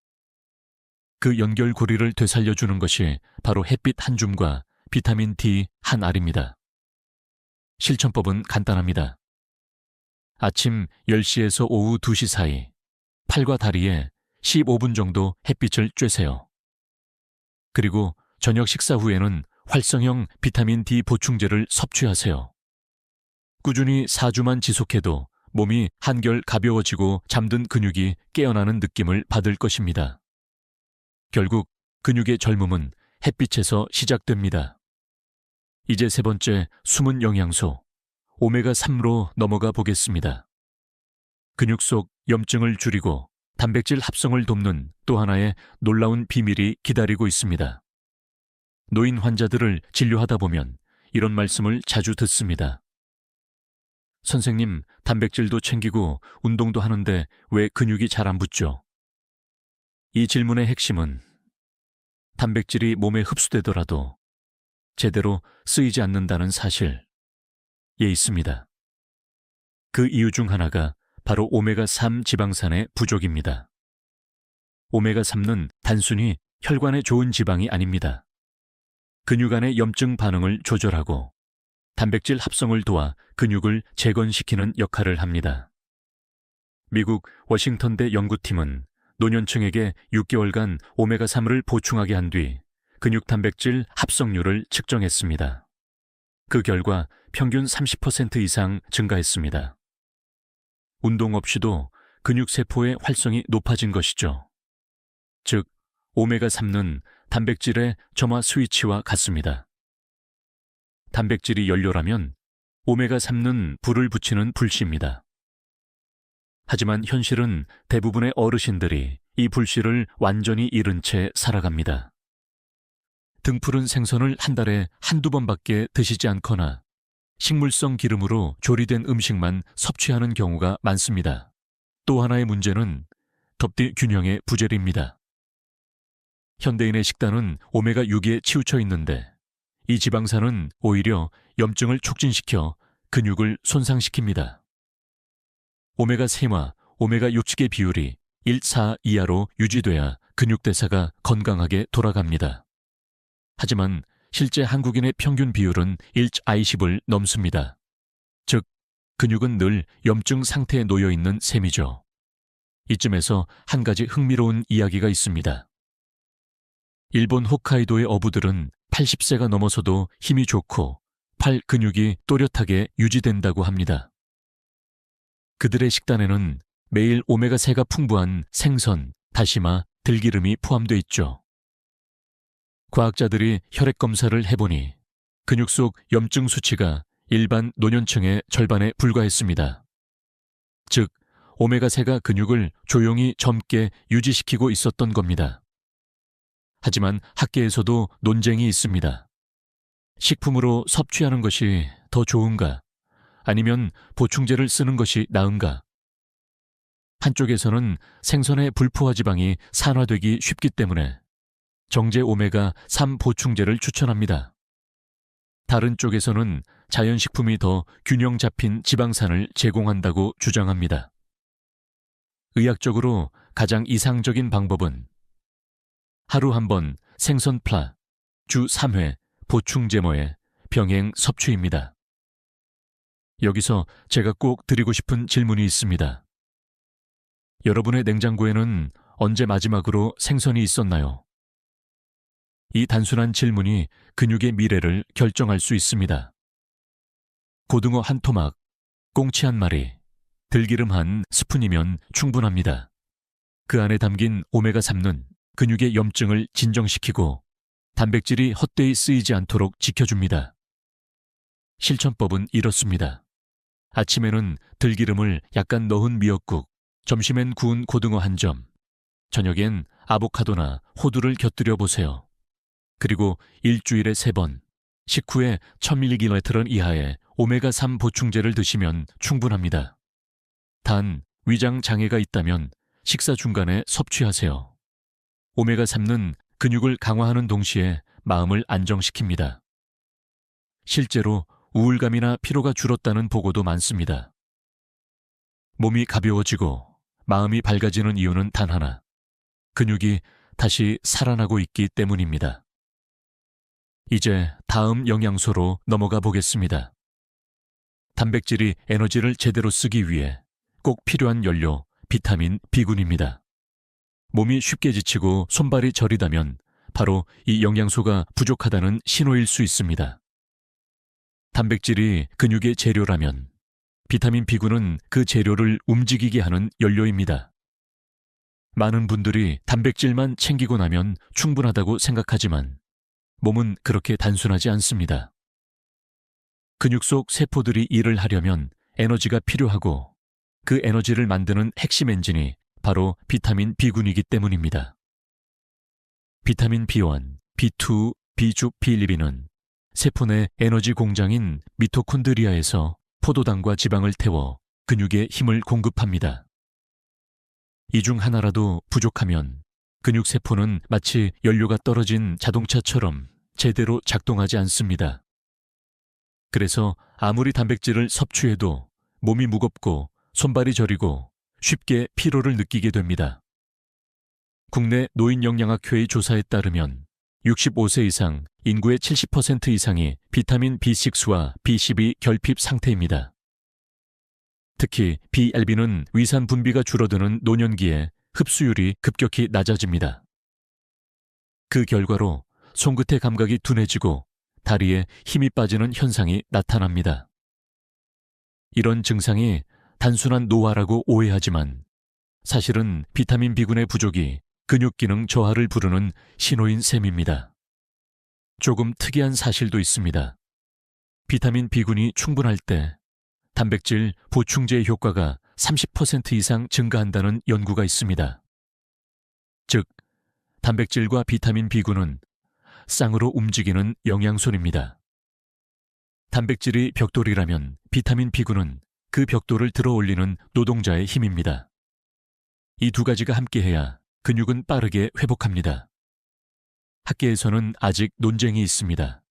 A: 그 연결고리를 되살려주는 것이 바로 햇빛 한 줌과 비타민 D 한 알입니다. 실천법은 간단합니다. 아침 10시에서 오후 2시 사이 팔과 다리에 15분 정도 햇빛을 쬐세요. 그리고 저녁 식사 후에는 활성형 비타민 D 보충제를 섭취하세요. 꾸준히 4주만 지속해도 몸이 한결 가벼워지고 잠든 근육이 깨어나는 느낌을 받을 것입니다. 결국 근육의 젊음은 햇빛에서 시작됩니다. 이제 세 번째 숨은 영양소, 오메가3로 넘어가 보겠습니다. 근육 속 염증을 줄이고 단백질 합성을 돕는 또 하나의 놀라운 비밀이 기다리고 있습니다. 노인 환자들을 진료하다 보면 이런 말씀을 자주 듣습니다. 선생님, 단백질도 챙기고 운동도 하는데 왜 근육이 잘 안 붙죠? 이 질문의 핵심은 단백질이 몸에 흡수되더라도 제대로 쓰이지 않는다는 사실, 있습니다. 그 이유 중 하나가 바로 오메가3 지방산의 부족입니다. 오메가3는 단순히 혈관에 좋은 지방이 아닙니다. 근육 안의 염증 반응을 조절하고 단백질 합성을 도와 근육을 재건시키는 역할을 합니다. 미국 워싱턴대 연구팀은 노년층에게 6개월간 오메가3을 보충하게 한 뒤 근육 단백질 합성률을 측정했습니다. 그 결과 평균 30% 이상 증가했습니다. 운동 없이도 근육세포의 활성이 높아진 것이죠. 즉, 오메가3는 단백질의 점화 스위치와 같습니다. 단백질이 연료라면 오메가3는 불을 붙이는 불씨입니다. 하지만 현실은 대부분의 어르신들이 이 불씨를 완전히 잃은 채 살아갑니다. 등푸른 생선을 한 달에 한두 번밖에 드시지 않거나 식물성 기름으로 조리된 음식만 섭취하는 경우가 많습니다. 또 하나의 문제는 덥디 균형의 부재입니다. 현대인의 식단은 오메가6에 치우쳐 있는데 이 지방산은 오히려 염증을 촉진시켜 근육을 손상시킵니다. 오메가3와 오메가6의 비율이 1:4 이하로 유지돼야 근육대사가 건강하게 돌아갑니다. 하지만 실제 한국인의 평균 비율은 1:20을 넘습니다. 즉, 근육은 늘 염증 상태에 놓여 있는 셈이죠. 이쯤에서 한 가지 흥미로운 이야기가 있습니다. 일본 홋카이도의 어부들은 80세가 넘어서도 힘이 좋고 팔 근육이 또렷하게 유지된다고 합니다. 그들의 식단에는 매일 오메가3가 풍부한 생선, 다시마, 들기름이 포함되어 있죠. 과학자들이 혈액 검사를 해보니 근육 속 염증 수치가 일반 노년층의 절반에 불과했습니다. 즉, 오메가3가 근육을 조용히 젊게 유지시키고 있었던 겁니다. 하지만 학계에서도 논쟁이 있습니다. 식품으로 섭취하는 것이 더 좋은가? 아니면 보충제를 쓰는 것이 나은가? 한쪽에서는 생선의 불포화 지방이 산화되기 쉽기 때문에 정제 오메가3 보충제를 추천합니다. 다른 쪽에서는 자연식품이 더 균형 잡힌 지방산을 제공한다고 주장합니다. 의학적으로 가장 이상적인 방법은 하루 한 번 생선 플라, 주 3회 보충제모의 병행 섭취입니다. 여기서 제가 꼭 드리고 싶은 질문이 있습니다. 여러분의 냉장고에는 언제 마지막으로 생선이 있었나요? 이 단순한 질문이 근육의 미래를 결정할 수 있습니다. 고등어 한 토막, 꽁치 한 마리, 들기름 한 스푼이면 충분합니다. 그 안에 담긴 오메가3는 근육의 염증을 진정시키고 단백질이 헛되이 쓰이지 않도록 지켜줍니다. 실천법은 이렇습니다. 아침에는 들기름을 약간 넣은 미역국, 점심엔 구운 고등어 한 점, 저녁엔 아보카도나 호두를 곁들여 보세요. 그리고 일주일에 3번, 식후에 1000mg 이하의 오메가3 보충제를 드시면 충분합니다. 단, 위장 장애가 있다면 식사 중간에 섭취하세요. 오메가3는 근육을 강화하는 동시에 마음을 안정시킵니다. 실제로 우울감이나 피로가 줄었다는 보고도 많습니다. 몸이 가벼워지고 마음이 밝아지는 이유는 단 하나, 근육이 다시 살아나고 있기 때문입니다. 이제 다음 영양소로 넘어가 보겠습니다. 단백질이 에너지를 제대로 쓰기 위해 꼭 필요한 연료, 비타민 B군입니다. 몸이 쉽게 지치고 손발이 저리다면 바로 이 영양소가 부족하다는 신호일 수 있습니다. 단백질이 근육의 재료라면 비타민 B군은 그 재료를 움직이게 하는 연료입니다. 많은 분들이 단백질만 챙기고 나면 충분하다고 생각하지만 몸은 그렇게 단순하지 않습니다. 근육 속 세포들이 일을 하려면 에너지가 필요하고 그 에너지를 만드는 핵심 엔진이 바로 비타민 B군이기 때문입니다. 비타민 B1, B2, B族빌리빈은 세포 내 에너지 공장인 미토콘드리아에서 포도당과 지방을 태워 근육에 힘을 공급합니다. 이 중 하나라도 부족하면 근육 세포는 마치 연료가 떨어진 자동차처럼 제대로 작동하지 않습니다. 그래서 아무리 단백질을 섭취해도 몸이 무겁고 손발이 저리고 쉽게 피로를 느끼게 됩니다. 국내 노인영양학회의 조사에 따르면 65세 이상 인구의 70% 이상이 비타민 B6와 B12 결핍 상태입니다. 특히 BLB는 위산 분비가 줄어드는 노년기에 흡수율이 급격히 낮아집니다. 그 결과로 손끝의 감각이 둔해지고 다리에 힘이 빠지는 현상이 나타납니다. 이런 증상이 단순한 노화라고 오해하지만 사실은 비타민 B군의 부족이 근육 기능 저하를 부르는 신호인 셈입니다. 조금 특이한 사실도 있습니다. 비타민 B군이 충분할 때 단백질 보충제의 효과가 30% 이상 증가한다는 연구가 있습니다. 즉, 단백질과 비타민 B군은 쌍으로 움직이는 영양소입니다. 단백질이 벽돌이라면 비타민 B군은 그 벽돌을 들어올리는 노동자의 힘입니다. 이 두 가지가 함께해야 근육은 빠르게 회복합니다. 학계에서는 아직 논쟁이 있습니다.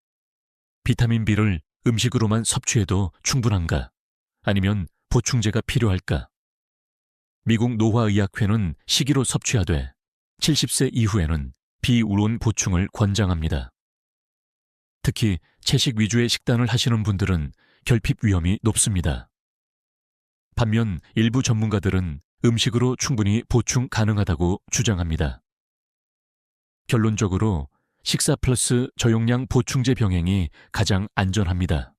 A: 비타민 B를 음식으로만 섭취해도 충분한가? 아니면 보충제가 필요할까? 미국 노화의학회는 식이로 섭취하되 70세 이후에는 비우론 보충을 권장합니다. 특히 채식 위주의 식단을 하시는 분들은 결핍 위험이 높습니다. 반면 일부 전문가들은 음식으로 충분히 보충 가능하다고 주장합니다. 결론적으로 식사 플러스 저용량 보충제 병행이 가장 안전합니다.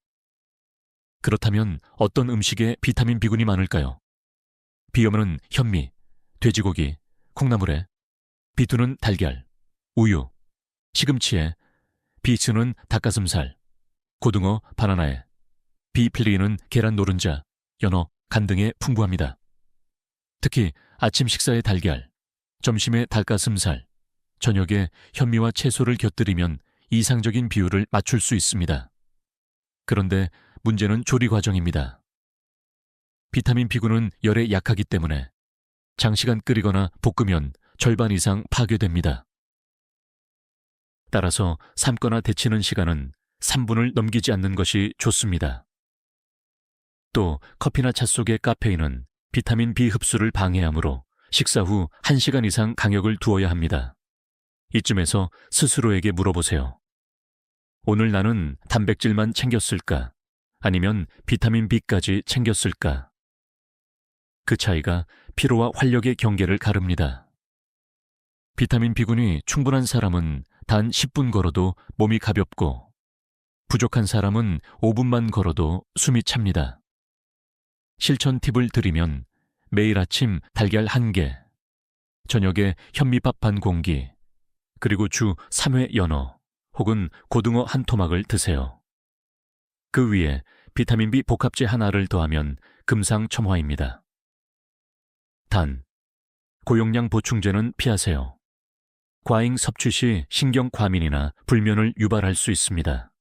A: 그렇다면 어떤 음식에 비타민 B군이 많을까요? B염은 현미, 돼지고기, 콩나물에, B2는 달걀, 우유, 시금치에, B6는 닭가슴살, 고등어, 바나나에, B 플리는 계란 노른자, 연어, 간 등에 풍부합니다. 특히 아침 식사에 달걀, 점심에 닭가슴살, 저녁에 현미와 채소를 곁들이면 이상적인 비율을 맞출 수 있습니다. 그런데 문제는 조리 과정입니다. 비타민 B군은 열에 약하기 때문에 장시간 끓이거나 볶으면 절반 이상 파괴됩니다. 따라서 삶거나 데치는 시간은 3분을 넘기지 않는 것이 좋습니다. 또 커피나 차 속의 카페인은 비타민 B 흡수를 방해하므로 식사 후 1시간 이상 간격을 두어야 합니다. 이쯤에서 스스로에게 물어보세요. 오늘 나는 단백질만 챙겼을까? 아니면 비타민 B까지 챙겼을까? 그 차이가 피로와 활력의 경계를 가릅니다. 비타민 B군이 충분한 사람은 단 10분 걸어도 몸이 가볍고 부족한 사람은 5분만 걸어도 숨이 찹니다. 실천 팁을 드리면 매일 아침 달걀 1개, 저녁에 현미밥 반 공기, 그리고 주 3회 연어 혹은 고등어 한 토막을 드세요. 그 위에 비타민 B 복합제 하나를 더하면 금상첨화입니다. 단, 고용량 보충제는 피하세요. 과잉 섭취 시 신경과민이나 불면을 유발할 수 있습니다.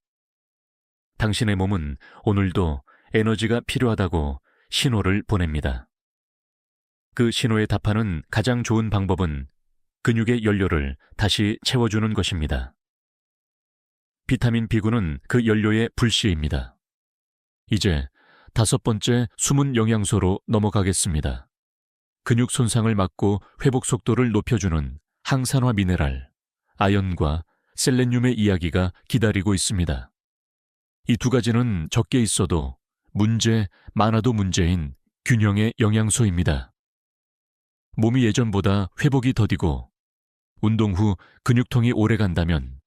A: 당신의 몸은 오늘도 에너지가 필요하다고 신호를 보냅니다. 그 신호에 답하는 가장 좋은 방법은 근육의 연료를 다시 채워주는 것입니다. 비타민 B군은 그 연료의 불씨입니다. 이제 5번째 숨은 영양소로 넘어가겠습니다. 근육 손상을 막고 회복 속도를 높여주는 항산화 미네랄, 아연과 셀레늄의 이야기가 기다리고 있습니다. 이 두 가지는 적게 있어도 많아도 문제인 균형의 영양소입니다. 몸이 예전보다 회복이 더디고 운동 후 근육통이 오래 간다면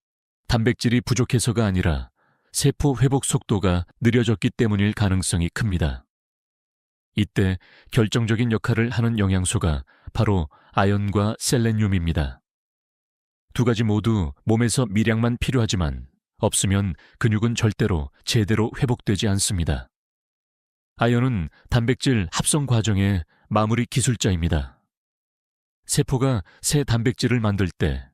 A: 단백질이 부족해서가 아니라 세포 회복 속도가 느려졌기 때문일 가능성이 큽니다. 이때 결정적인 역할을 하는 영양소가 바로 아연과 셀레늄입니다. 두 가지 모두 몸에서 미량만 필요하지만 없으면 근육은 절대로 제대로 회복되지 않습니다. 아연은 단백질 합성 과정의 마무리 기술자입니다. 세포가 새 단백질을 만들 때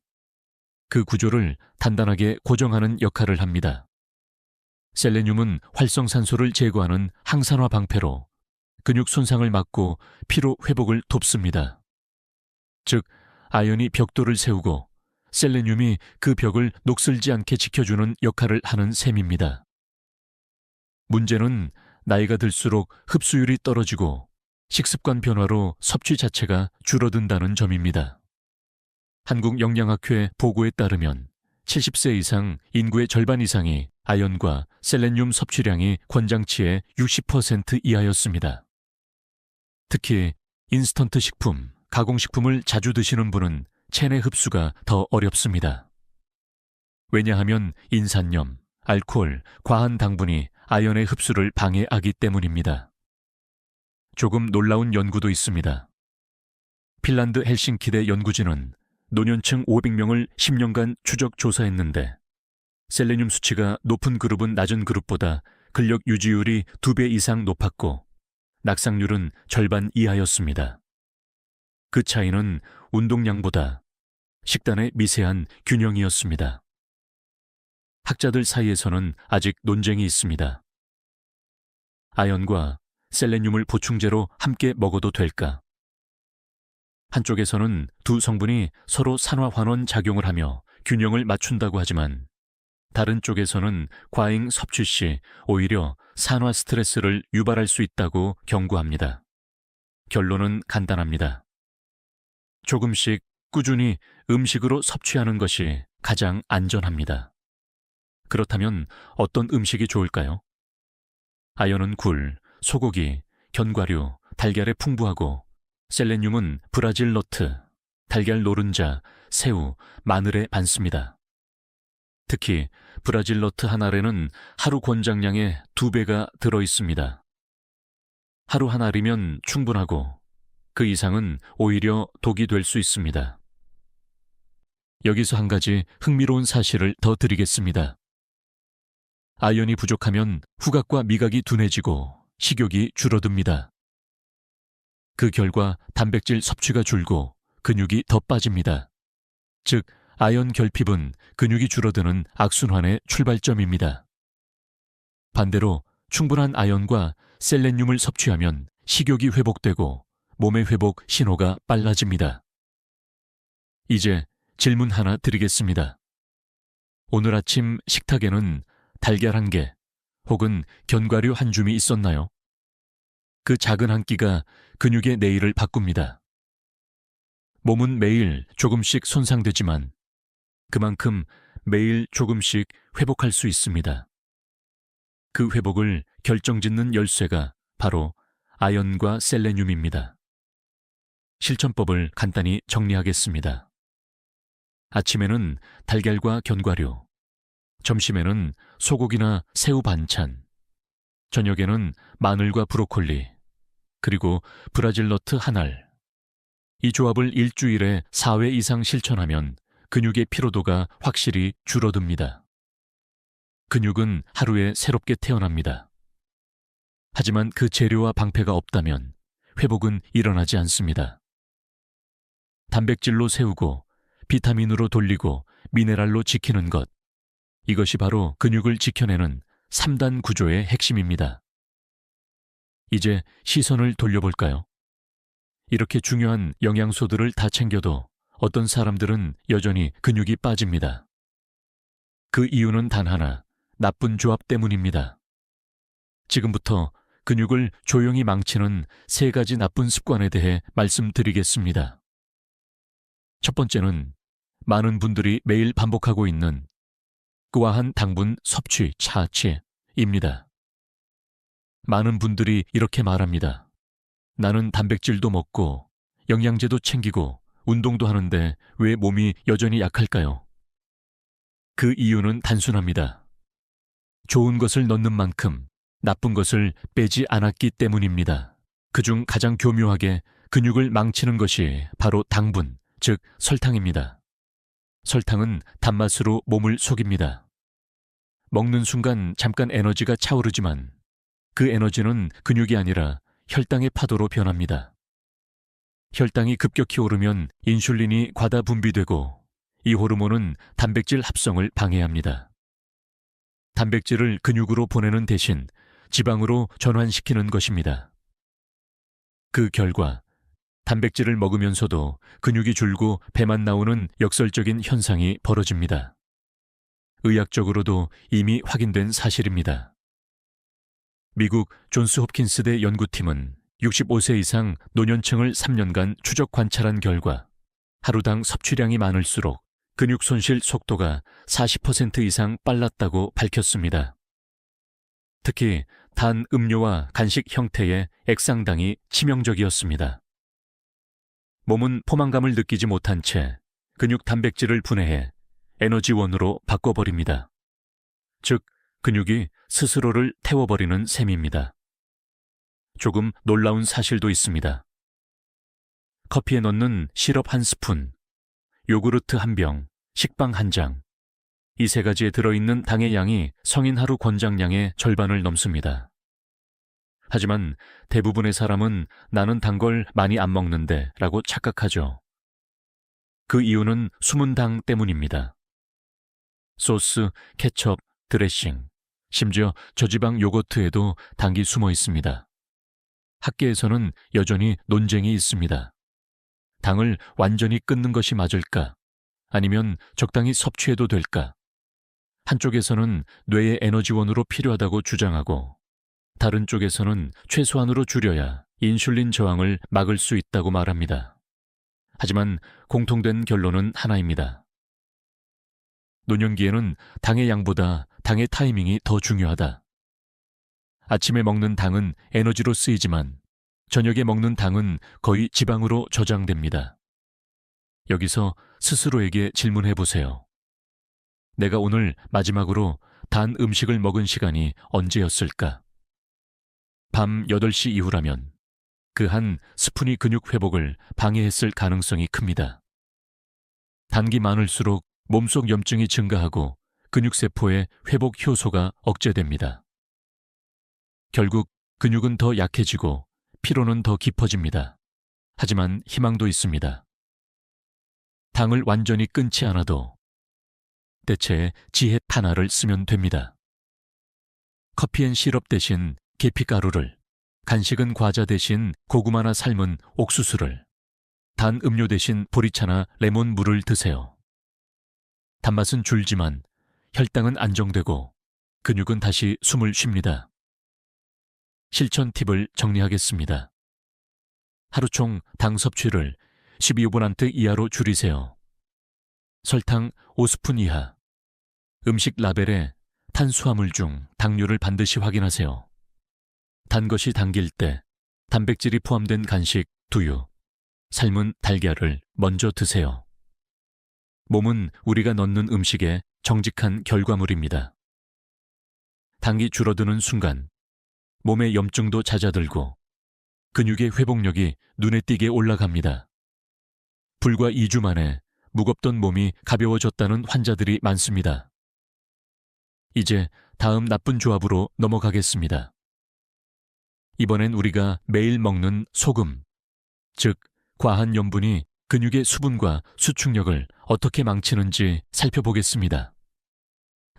A: 그 구조를 단단하게 고정하는 역할을 합니다. 셀레늄은 활성산소를 제거하는 항산화 방패로 근육 손상을 막고 피로 회복을 돕습니다. 즉, 아연이 벽돌을 세우고 셀레늄이 그 벽을 녹슬지 않게 지켜주는 역할을 하는 셈입니다. 문제는 나이가 들수록 흡수율이 떨어지고 식습관 변화로 섭취 자체가 줄어든다는 점입니다. 한국영양학회 보고에 따르면 70세 이상 인구의 절반 이상이 아연과 셀레늄 섭취량이 권장치의 60% 이하였습니다. 특히 인스턴트 식품, 가공식품을 자주 드시는 분은 체내 흡수가 더 어렵습니다. 왜냐하면 인산염, 알코올, 과한 당분이 아연의 흡수를 방해하기 때문입니다. 조금 놀라운 연구도 있습니다. 핀란드 헬싱키대 연구진은 노년층 500명을 10년간 추적 조사했는데 셀레늄 수치가 높은 그룹은 낮은 그룹보다 근력 유지율이 2배 이상 높았고 낙상률은 절반 이하였습니다. 그 차이는 운동량보다 식단의 미세한 균형이었습니다. 학자들 사이에서는 아직 논쟁이 있습니다. 아연과 셀레늄을 보충제로 함께 먹어도 될까? 한쪽에서는 두 성분이 서로 산화환원 작용을 하며 균형을 맞춘다고 하지만 다른 쪽에서는 과잉 섭취 시 오히려 산화 스트레스를 유발할 수 있다고 경고합니다. 결론은 간단합니다. 조금씩 꾸준히 음식으로 섭취하는 것이 가장 안전합니다. 그렇다면 어떤 음식이 좋을까요? 아연은 굴, 소고기, 견과류, 달걀에 풍부하고 셀레늄은 브라질 너트, 달걀 노른자, 새우, 마늘에 많습니다. 특히 브라질 너트 한 알에는 하루 권장량의 2배가 들어있습니다. 하루 한 알이면 충분하고 그 이상은 오히려 독이 될 수 있습니다. 여기서 한 가지 흥미로운 사실을 더 드리겠습니다. 아연이 부족하면 후각과 미각이 둔해지고 식욕이 줄어듭니다. 그 결과 단백질 섭취가 줄고 근육이 더 빠집니다. 즉, 아연 결핍은 근육이 줄어드는 악순환의 출발점입니다. 반대로 충분한 아연과 셀레늄을 섭취하면 식욕이 회복되고 몸의 회복 신호가 빨라집니다. 이제 질문 하나 드리겠습니다. 오늘 아침 식탁에는 달걀 1개 혹은 견과류 한 줌이 있었나요? 그 작은 한 끼가 근육의 내일을 바꿉니다. 몸은 매일 조금씩 손상되지만 그만큼 매일 조금씩 회복할 수 있습니다. 그 회복을 결정짓는 열쇠가 바로 아연과 셀레늄입니다. 실천법을 간단히 정리하겠습니다. 아침에는 달걀과 견과류, 점심에는 소고기나 새우 반찬, 저녁에는 마늘과 브로콜리, 그리고 브라질 너트 한 알. 이 조합을 일주일에 4회 이상 실천하면 근육의 피로도가 확실히 줄어듭니다. 근육은 하루에 새롭게 태어납니다. 하지만 그 재료와 방패가 없다면 회복은 일어나지 않습니다. 단백질로 세우고 비타민으로 돌리고 미네랄로 지키는 것. 이것이 바로 근육을 지켜내는 3단 구조의 핵심입니다. 이제 시선을 돌려볼까요? 이렇게 중요한 영양소들을 다 챙겨도 어떤 사람들은 여전히 근육이 빠집니다. 그 이유는 단 하나, 나쁜 조합 때문입니다. 지금부터 근육을 조용히 망치는 3가지 나쁜 습관에 대해 말씀드리겠습니다. 첫 번째는 많은 분들이 매일 반복하고 있는 과한 당분 섭취 차치입니다. 많은 분들이 이렇게 말합니다. 나는 단백질도 먹고 영양제도 챙기고 운동도 하는데 왜 몸이 여전히 약할까요? 그 이유는 단순합니다. 좋은 것을 넣는 만큼 나쁜 것을 빼지 않았기 때문입니다. 그중 가장 교묘하게 근육을 망치는 것이 바로 당분, 즉 설탕입니다. 설탕은 단맛으로 몸을 속입니다. 먹는 순간 잠깐 에너지가 차오르지만 그 에너지는 근육이 아니라 혈당의 파도로 변합니다. 혈당이 급격히 오르면 인슐린이 과다 분비되고 이 호르몬은 단백질 합성을 방해합니다. 단백질을 근육으로 보내는 대신 지방으로 전환시키는 것입니다. 그 결과 단백질을 먹으면서도 근육이 줄고 배만 나오는 역설적인 현상이 벌어집니다. 의학적으로도 이미 확인된 사실입니다. 미국 존스 홉킨스대 연구팀은 65세 이상 노년층을 3년간 추적 관찰한 결과 하루당 섭취량이 많을수록 근육 손실 속도가 40% 이상 빨랐다고 밝혔습니다. 특히 단 음료와 간식 형태의 액상당이 치명적이었습니다. 몸은 포만감을 느끼지 못한 채 근육 단백질을 분해해 에너지원으로 바꿔버립니다. 즉, 근육이 스스로를 태워버리는 셈입니다. 조금 놀라운 사실도 있습니다. 커피에 넣는 시럽 한 스푼, 요구르트 한 병, 식빵 한 장, 이 세 가지에 들어있는 당의 양이 성인 하루 권장량의 절반을 넘습니다. 하지만 대부분의 사람은 나는 단 걸 많이 안 먹는데 라고 착각하죠. 그 이유는 숨은 당 때문입니다. 소스, 케첩, 드레싱, 심지어 저지방 요거트에도 당이 숨어 있습니다. 학계에서는 여전히 논쟁이 있습니다. 당을 완전히 끊는 것이 맞을까? 아니면 적당히 섭취해도 될까? 한쪽에서는 뇌의 에너지원으로 필요하다고 주장하고 다른 쪽에서는 최소한으로 줄여야 인슐린 저항을 막을 수 있다고 말합니다. 하지만 공통된 결론은 하나입니다. 노년기에는 당의 양보다 당의 타이밍이 더 중요하다. 아침에 먹는 당은 에너지로 쓰이지만 저녁에 먹는 당은 거의 지방으로 저장됩니다. 여기서 스스로에게 질문해 보세요. 내가 오늘 마지막으로 단 음식을 먹은 시간이 언제였을까? 밤 8시 이후라면 그 한 스푼이 근육 회복을 방해했을 가능성이 큽니다. 단기 많을수록 몸속 염증이 증가하고 근육세포의 회복 효소가 억제됩니다. 결국 근육은 더 약해지고 피로는 더 깊어집니다. 하지만 희망도 있습니다. 당을 완전히 끊지 않아도 대체 지혜 하나를 쓰면 됩니다. 커피엔 시럽 대신 계피가루를, 간식은 과자 대신 고구마나 삶은 옥수수를, 단 음료 대신 보리차나 레몬물을 드세요. 단맛은 줄지만 혈당은 안정되고 근육은 다시 숨을 쉽니다. 실천 팁을 정리하겠습니다. 하루 총 당 섭취를 12오분한테 이하로 줄이세요. 설탕 5스푼 이하. 음식 라벨에 탄수화물 중 당류를 반드시 확인하세요. 단 것이 당길 때 단백질이 포함된 간식, 두유, 삶은 달걀을 먼저 드세요. 몸은 우리가 넣는 음식의 정직한 결과물입니다. 당이 줄어드는 순간 몸의 염증도 잦아들고 근육의 회복력이 눈에 띄게 올라갑니다. 불과 2주 만에 무겁던 몸이 가벼워졌다는 환자들이 많습니다. 이제 다음 나쁜 조합으로 넘어가겠습니다. 이번엔 우리가 매일 먹는 소금, 즉 과한 염분이 근육의 수분과 수축력을 어떻게 망치는지 살펴보겠습니다.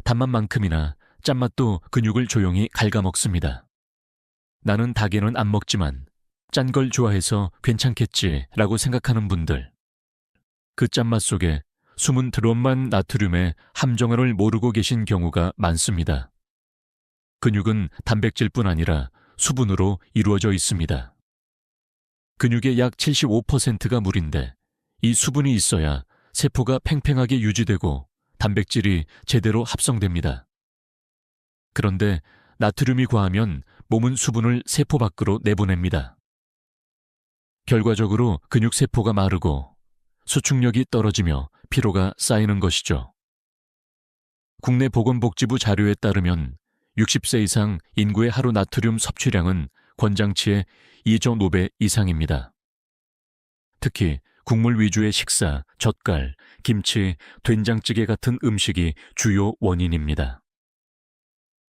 A: 단맛만큼이나 짠맛도 근육을 조용히 갉아먹습니다. 나는 닭에는 안 먹지만 짠 걸 좋아해서 괜찮겠지라고 생각하는 분들. 그 짠맛 속에 숨은 드럼만 나트륨의 함정어를 모르고 계신 경우가 많습니다. 근육은 단백질뿐 아니라 수분으로 이루어져 있습니다. 근육의 약 75%가 물인데 이 수분이 있어야 세포가 팽팽하게 유지되고 단백질이 제대로 합성됩니다. 그런데 나트륨이 과하면 몸은 수분을 세포 밖으로 내보냅니다. 결과적으로 근육세포가 마르고 수축력이 떨어지며 피로가 쌓이는 것이죠. 국내 보건복지부 자료에 따르면 60세 이상 인구의 하루 나트륨 섭취량은 권장치의 2.5배 이상입니다. 특히 국물 위주의 식사, 젓갈, 김치, 된장찌개 같은 음식이 주요 원인입니다.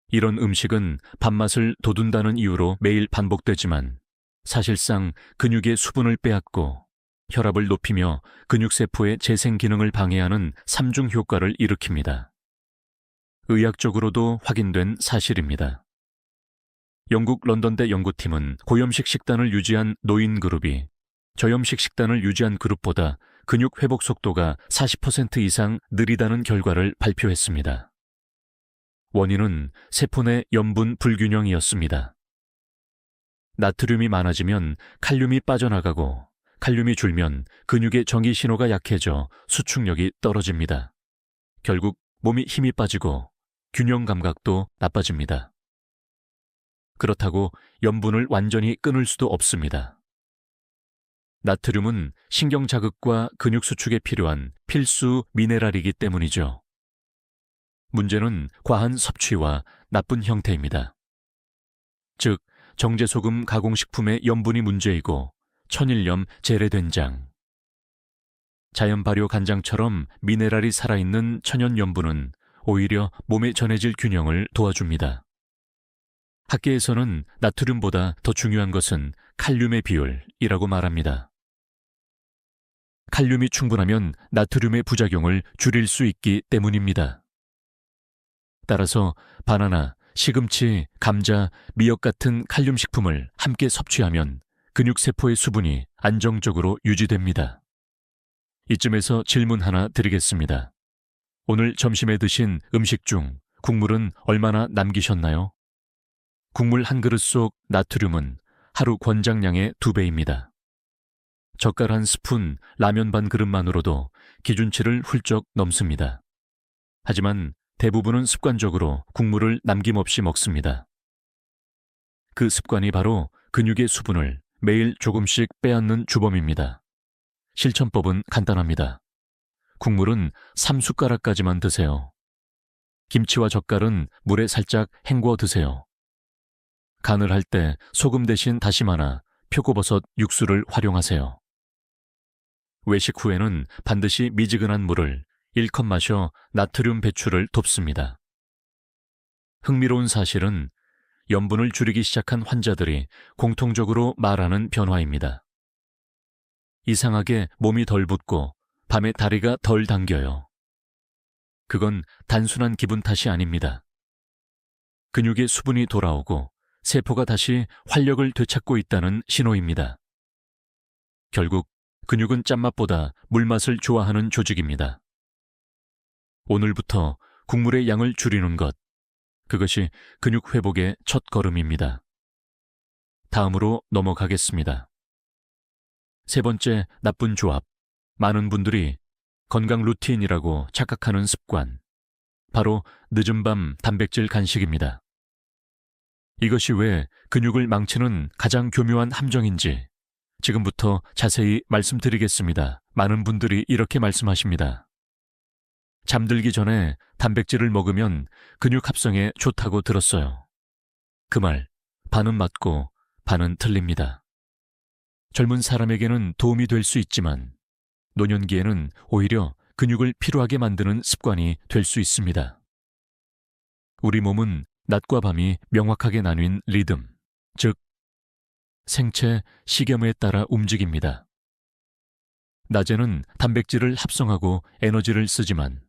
A: 이런 음식은 밥맛을 돋운다는 이유로 매일 반복되지만 사실상 근육의 수분을 빼앗고 혈압을 높이며 근육세포의 재생 기능을 방해하는 삼중 효과를 일으킵니다. 의학적으로도 확인된 사실입니다. 영국 런던대 연구팀은 고염식 식단을 유지한 노인 그룹이 저염식 식단을 유지한 그룹보다 근육 회복 속도가 40% 이상 느리다는 결과를 발표했습니다. 원인은 세포 내 염분 불균형이었습니다. 나트륨이 많아지면 칼륨이 빠져나가고 칼륨이 줄면 근육의 전기 신호가 약해져 수축력이 떨어집니다. 결국 몸이 힘이 빠지고 균형 감각도 나빠집니다. 그렇다고 염분을 완전히 끊을 수도 없습니다. 나트륨은 신경 자극과 근육 수축에 필요한 필수 미네랄이기 때문이죠. 문제는 과한 섭취와 나쁜 형태입니다. 즉, 정제소금 가공식품의 염분이 문제이고 천일염 재래된장, 자연 발효 간장처럼 미네랄이 살아있는 천연 염분은 오히려 몸에 전해질 균형을 도와줍니다. 학계에서는 나트륨보다 더 중요한 것은 칼륨의 비율이라고 말합니다. 칼륨이 충분하면 나트륨의 부작용을 줄일 수 있기 때문입니다. 따라서 바나나, 시금치, 감자, 미역 같은 칼륨 식품을 함께 섭취하면 근육세포의 수분이 안정적으로 유지됩니다. 이쯤에서 질문 하나 드리겠습니다. 오늘 점심에 드신 음식 중 국물은 얼마나 남기셨나요? 국물 한 그릇 속 나트륨은 하루 권장량의 2배입니다. 젓갈 한 스푼, 라면 반 그릇만으로도 기준치를 훌쩍 넘습니다. 하지만 대부분은 습관적으로 국물을 남김없이 먹습니다. 그 습관이 바로 근육의 수분을 매일 조금씩 빼앗는 주범입니다. 실천법은 간단합니다. 국물은 3숟가락까지만 드세요. 김치와 젓갈은 물에 살짝 헹궈 드세요. 간을 할 때 소금 대신 다시마나 표고버섯 육수를 활용하세요. 외식 후에는 반드시 미지근한 물을 1컵 마셔 나트륨 배출을 돕습니다. 흥미로운 사실은 염분을 줄이기 시작한 환자들이 공통적으로 말하는 변화입니다. 이상하게 몸이 덜 붓고 밤에 다리가 덜 당겨요. 그건 단순한 기분 탓이 아닙니다. 근육의 수분이 돌아오고 세포가 다시 활력을 되찾고 있다는 신호입니다. 결국 근육은 짠맛보다 물맛을 좋아하는 조직입니다. 오늘부터 국물의 양을 줄이는 것, 그것이 근육 회복의 첫 걸음입니다. 다음으로 넘어가겠습니다. 세 번째 나쁜 조합, 많은 분들이 건강 루틴이라고 착각하는 습관, 바로 늦은 밤 단백질 간식입니다. 이것이 왜 근육을 망치는 가장 교묘한 함정인지 지금부터 자세히 말씀드리겠습니다. 많은 분들이 이렇게 말씀하십니다. 잠들기 전에 단백질을 먹으면 근육 합성에 좋다고 들었어요. 그 말, 반은 맞고 반은 틀립니다. 젊은 사람에게는 도움이 될 수 있지만 노년기에는 오히려 근육을 피로하게 만드는 습관이 될 수 있습니다. 우리 몸은 낮과 밤이 명확하게 나뉜 리듬, 즉 생체 시계무에 따라 움직입니다. 낮에는 단백질을 합성하고 에너지를 쓰지만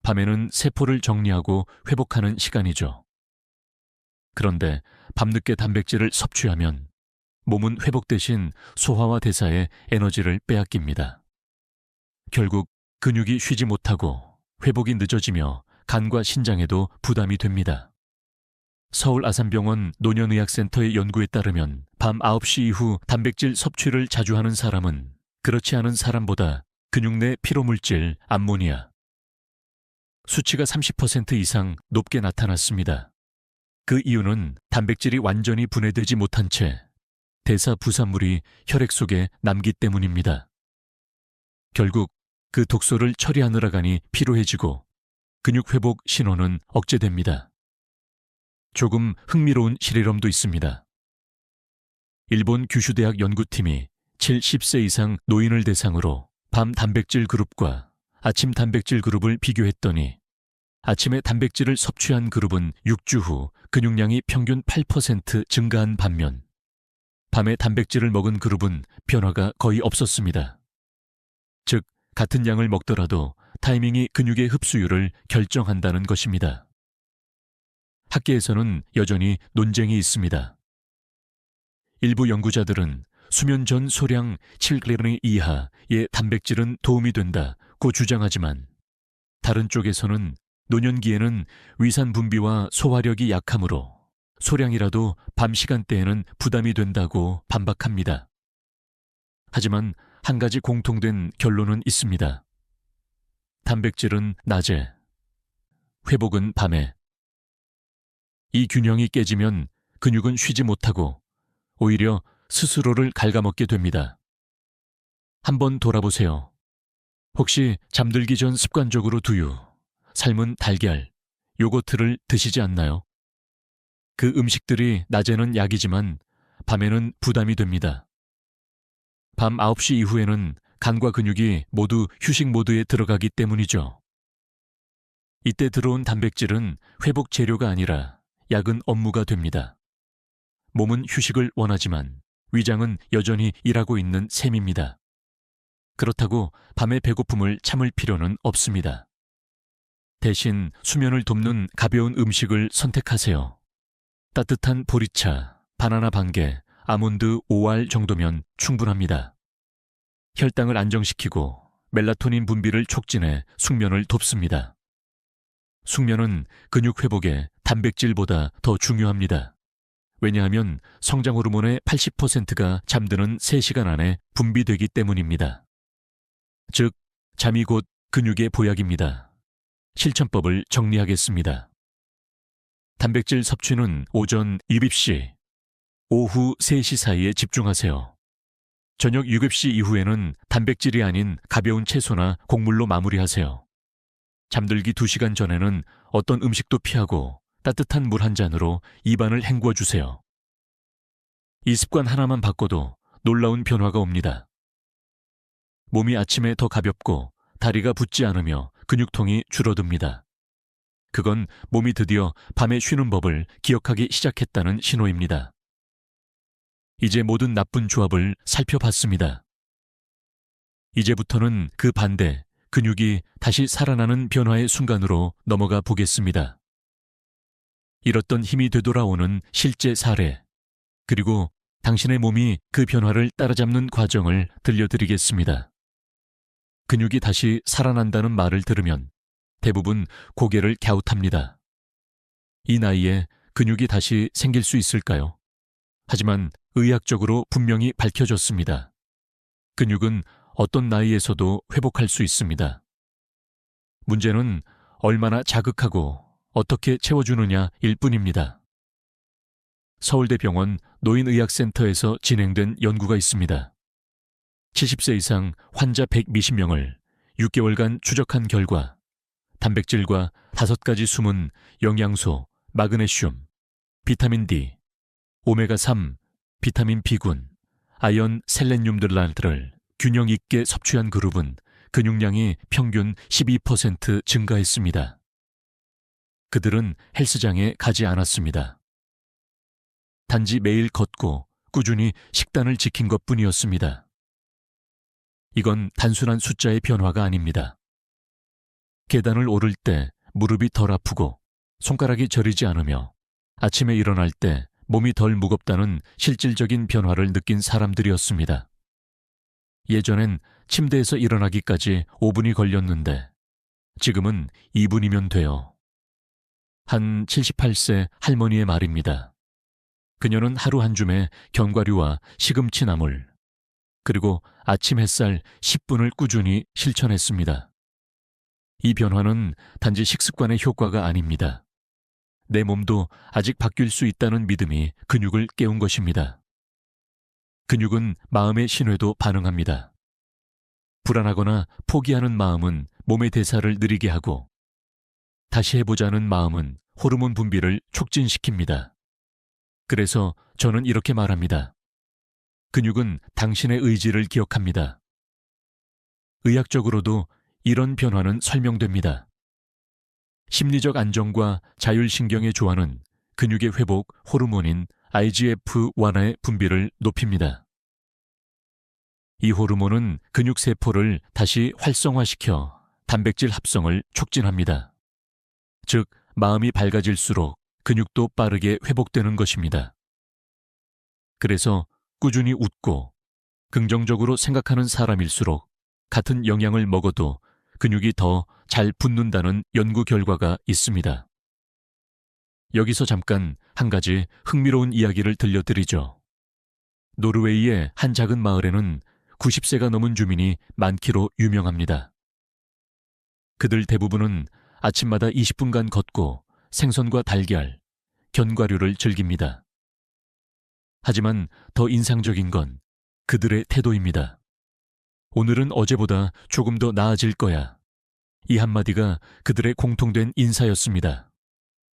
A: 밤에는 세포를 정리하고 회복하는 시간이죠. 그런데 밤늦게 단백질을 섭취하면 몸은 회복 대신 소화와 대사에 에너지를 빼앗깁니다. 결국 근육이 쉬지 못하고 회복이 늦어지며 간과 신장에도 부담이 됩니다. 서울 아산병원 노년의학센터의 연구에 따르면 밤 9시 이후 단백질 섭취를 자주 하는 사람은 그렇지 않은 사람보다 근육 내 피로물질 암모니아 수치가 30% 이상 높게 나타났습니다. 그 이유는 단백질이 완전히 분해되지 못한 채 대사 부산물이 혈액 속에 남기 때문입니다. 결국 그 독소를 처리하느라 간이 피로해지고 근육 회복 신호는 억제됩니다. 조금 흥미로운 실험도 있습니다. 일본 규슈대학 연구팀이 70세 이상 노인을 대상으로 밤 단백질 그룹과 아침 단백질 그룹을 비교했더니 아침에 단백질을 섭취한 그룹은 6주 후 근육량이 평균 8% 증가한 반면 밤에 단백질을 먹은 그룹은 변화가 거의 없었습니다. 즉, 같은 양을 먹더라도 타이밍이 근육의 흡수율을 결정한다는 것입니다. 학계에서는 여전히 논쟁이 있습니다. 일부 연구자들은 수면 전 소량 7g 이하의 단백질은 도움이 된다고 주장하지만 다른 쪽에서는 노년기에는 위산 분비와 소화력이 약하므로 소량이라도 밤 시간대에는 부담이 된다고 반박합니다. 하지만 한 가지 공통된 결론은 있습니다. 단백질은 낮에, 회복은 밤에. 이 균형이 깨지면 근육은 쉬지 못하고 오히려 스스로를 갉아먹게 됩니다. 한번 돌아보세요. 혹시 잠들기 전 습관적으로 두유, 삶은 달걀, 요거트를 드시지 않나요? 그 음식들이 낮에는 약이지만 밤에는 부담이 됩니다. 밤 9시 이후에는 간과 근육이 모두 휴식 모드에 들어가기 때문이죠. 이때 들어온 단백질은 회복 재료가 아니라 약은 업무가 됩니다. 몸은 휴식을 원하지만 위장은 여전히 일하고 있는 셈입니다. 그렇다고 밤의 배고픔을 참을 필요는 없습니다. 대신 수면을 돕는 가벼운 음식을 선택하세요. 따뜻한 보리차, 바나나 반개, 아몬드 5알 정도면 충분합니다. 혈당을 안정시키고 멜라토닌 분비를 촉진해 숙면을 돕습니다. 숙면은 근육 회복에 단백질보다 더 중요합니다. 왜냐하면 성장 호르몬의 80%가 잠드는 3시간 안에 분비되기 때문입니다. 즉, 잠이 곧 근육의 보약입니다. 실천법을 정리하겠습니다. 단백질 섭취는 오전 7시, 오후 3시 사이에 집중하세요. 저녁 6시 이후에는 단백질이 아닌 가벼운 채소나 곡물로 마무리하세요. 잠들기 2시간 전에는 어떤 음식도 피하고 따뜻한 물 한 잔으로 입안을 헹구어 주세요. 이 습관 하나만 바꿔도 놀라운 변화가 옵니다. 몸이 아침에 더 가볍고 다리가 붓지 않으며 근육통이 줄어듭니다. 그건 몸이 드디어 밤에 쉬는 법을 기억하기 시작했다는 신호입니다. 이제 모든 나쁜 조합을 살펴봤습니다. 이제부터는 그 반대, 근육이 다시 살아나는 변화의 순간으로 넘어가 보겠습니다. 잃었던 힘이 되돌아오는 실제 사례, 그리고 당신의 몸이 그 변화를 따라잡는 과정을 들려드리겠습니다. 근육이 다시 살아난다는 말을 들으면 대부분 고개를 갸웃합니다. 이 나이에 근육이 다시 생길 수 있을까요? 하지만 의학적으로 분명히 밝혀졌습니다. 근육은 어떤 나이에서도 회복할 수 있습니다. 문제는 얼마나 자극하고 어떻게 채워주느냐일 뿐입니다. 서울대병원 노인의학센터에서 진행된 연구가 있습니다. 70세 이상 환자 120명을 6개월간 추적한 결과 단백질과 5가지 숨은 영양소, 마그네슘, 비타민 D, 오메가3, 비타민 B군, 아연, 셀레늄 등을 균형 있게 섭취한 그룹은 근육량이 평균 12% 증가했습니다. 그들은 헬스장에 가지 않았습니다. 단지 매일 걷고 꾸준히 식단을 지킨 것뿐이었습니다. 이건 단순한 숫자의 변화가 아닙니다. 계단을 오를 때 무릎이 덜 아프고 손가락이 저리지 않으며 아침에 일어날 때 몸이 덜 무겁다는 실질적인 변화를 느낀 사람들이었습니다. 예전엔 침대에서 일어나기까지 5분이 걸렸는데 지금은 2분이면 돼요. 한 78세 할머니의 말입니다. 그녀는 하루 한 줌의 견과류와 시금치 나물, 그리고 아침 햇살 10분을 꾸준히 실천했습니다. 이 변화는 단지 식습관의 효과가 아닙니다. 내 몸도 아직 바뀔 수 있다는 믿음이 근육을 깨운 것입니다. 근육은 마음의 신호에도 반응합니다. 불안하거나 포기하는 마음은 몸의 대사를 느리게 하고 다시 해보자는 마음은 호르몬 분비를 촉진시킵니다. 그래서 저는 이렇게 말합니다. 근육은 당신의 의지를 기억합니다. 의학적으로도 이런 변화는 설명됩니다. 심리적 안정과 자율신경의 조화는 근육의 회복 호르몬인 IGF 완화의 분비를 높입니다. 이 호르몬은 근육세포를 다시 활성화시켜 단백질 합성을 촉진합니다. 즉, 마음이 밝아질수록 근육도 빠르게 회복되는 것입니다. 그래서 꾸준히 웃고 긍정적으로 생각하는 사람일수록 같은 영양을 먹어도 근육이 더 잘 붙는다는 연구 결과가 있습니다. 여기서 잠깐 한 가지 흥미로운 이야기를 들려드리죠. 노르웨이의 한 작은 마을에는 90세가 넘은 주민이 많기로 유명합니다. 그들 대부분은 아침마다 20분간 걷고 생선과 달걀, 견과류를 즐깁니다. 하지만 더 인상적인 건 그들의 태도입니다. 오늘은 어제보다 조금 더 나아질 거야. 이 한마디가 그들의 공통된 인사였습니다.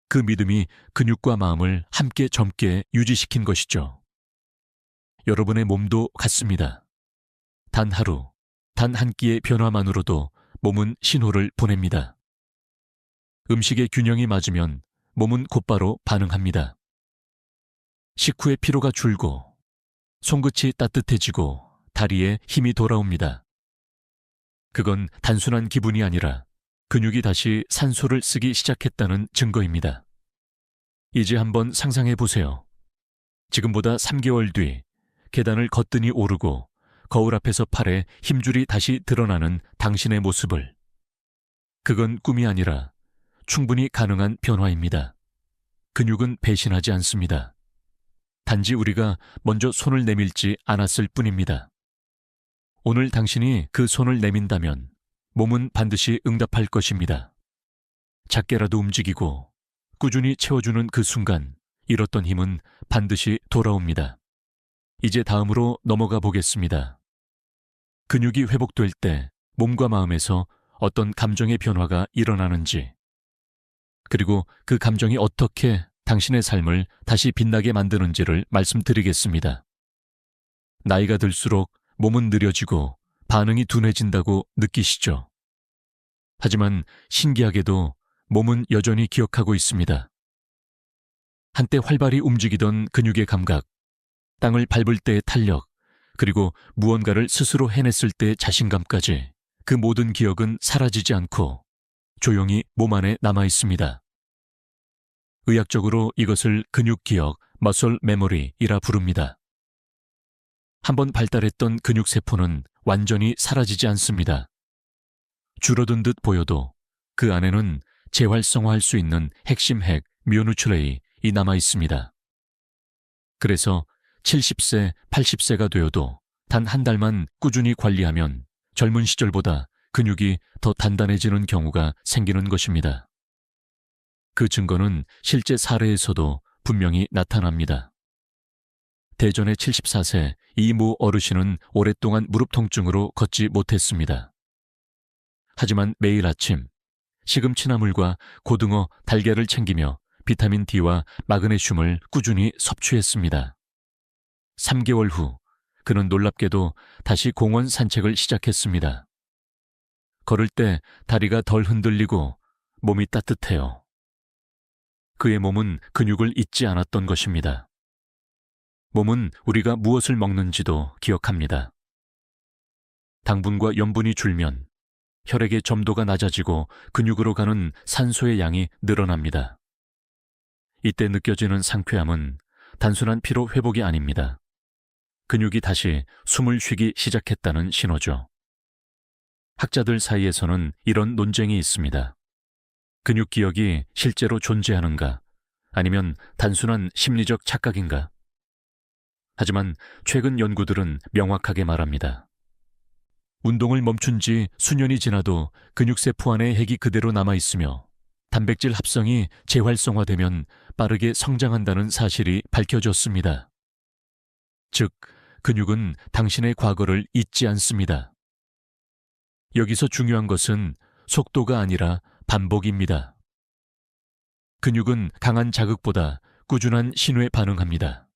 A: 그 믿음이 근육과 마음을 함께 젊게 유지시킨 것이죠. 여러분의 몸도 같습니다. 단 하루, 단 한 끼의 변화만으로도 몸은 신호를 보냅니다. 음식의 균형이 맞으면 몸은 곧바로 반응합니다. 식후에 피로가 줄고, 손끝이 따뜻해지고, 다리에 힘이 돌아옵니다. 그건 단순한 기분이 아니라 근육이 다시 산소를 쓰기 시작했다는 증거입니다. 이제 한번 상상해 보세요. 지금보다 3개월 뒤 계단을 거뜬히 오르고 거울 앞에서 팔에 힘줄이 다시 드러나는 당신의 모습을. 그건 꿈이 아니라 충분히 가능한 변화입니다. 근육은 배신하지 않습니다. 단지 우리가 먼저 손을 내밀지 않았을 뿐입니다. 오늘 당신이 그 손을 내민다면 몸은 반드시 응답할 것입니다. 작게라도 움직이고 꾸준히 채워주는 그 순간 잃었던 힘은 반드시 돌아옵니다. 이제 다음으로 넘어가 보겠습니다. 근육이 회복될 때 몸과 마음에서 어떤 감정의 변화가 일어나는지, 그리고 그 감정이 어떻게 당신의 삶을 다시 빛나게 만드는지를 말씀드리겠습니다. 나이가 들수록 몸은 느려지고 반응이 둔해진다고 느끼시죠? 하지만 신기하게도 몸은 여전히 기억하고 있습니다. 한때 활발히 움직이던 근육의 감각, 땅을 밟을 때의 탄력, 그리고 무언가를 스스로 해냈을 때의 자신감까지 그 모든 기억은 사라지지 않고 조용히 몸 안에 남아 있습니다. 의학적으로 이것을 근육 기억, 머슬 메모리이라 부릅니다. 한번 발달했던 근육 세포는 완전히 사라지지 않습니다. 줄어든 듯 보여도 그 안에는 재활성화할 수 있는 핵심 핵 뮤누트레이이 남아 있습니다. 그래서 70세, 80세가 되어도 단 한 달만 꾸준히 관리하면 젊은 시절보다 근육이 더 단단해지는 경우가 생기는 것입니다. 그 증거는 실제 사례에서도 분명히 나타납니다. 대전의 74세 이모 어르신은 오랫동안 무릎 통증으로 걷지 못했습니다. 하지만 매일 아침 시금치나물과 고등어, 달걀을 챙기며 비타민 D와 마그네슘을 꾸준히 섭취했습니다. 3개월 후 그는 놀랍게도 다시 공원 산책을 시작했습니다. 걸을 때 다리가 덜 흔들리고 몸이 따뜻해요. 그의 몸은 근육을 잊지 않았던 것입니다. 몸은 우리가 무엇을 먹는지도 기억합니다. 당분과 염분이 줄면 혈액의 점도가 낮아지고 근육으로 가는 산소의 양이 늘어납니다. 이때 느껴지는 상쾌함은 단순한 피로 회복이 아닙니다. 근육이 다시 숨을 쉬기 시작했다는 신호죠. 학자들 사이에서는 이런 논쟁이 있습니다. 근육 기억이 실제로 존재하는가, 아니면 단순한 심리적 착각인가? 하지만 최근 연구들은 명확하게 말합니다. 운동을 멈춘 지 수년이 지나도 근육세포 안에 핵이 그대로 남아있으며 단백질 합성이 재활성화되면 빠르게 성장한다는 사실이 밝혀졌습니다. 즉, 근육은 당신의 과거를 잊지 않습니다. 여기서 중요한 것은 속도가 아니라 반복입니다. 근육은 강한 자극보다 꾸준한 신호에 반응합니다.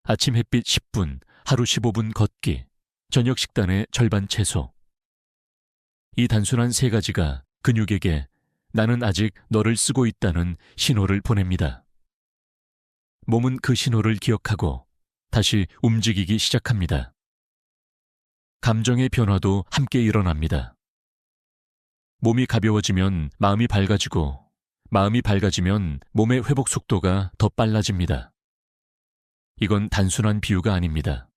A: 아침 햇빛 10분, 하루 15분 걷기, 저녁 식단의 절반 채소. 이 단순한 세 가지가 근육에게 나는 아직 너를 쓰고 있다는 신호를 보냅니다. 몸은 그 신호를 기억하고 다시 움직이기 시작합니다. 감정의 변화도 함께 일어납니다. 몸이 가벼워지면 마음이 밝아지고, 마음이 밝아지면 몸의 회복 속도가 더 빨라집니다. 이건 단순한 비유가 아닙니다.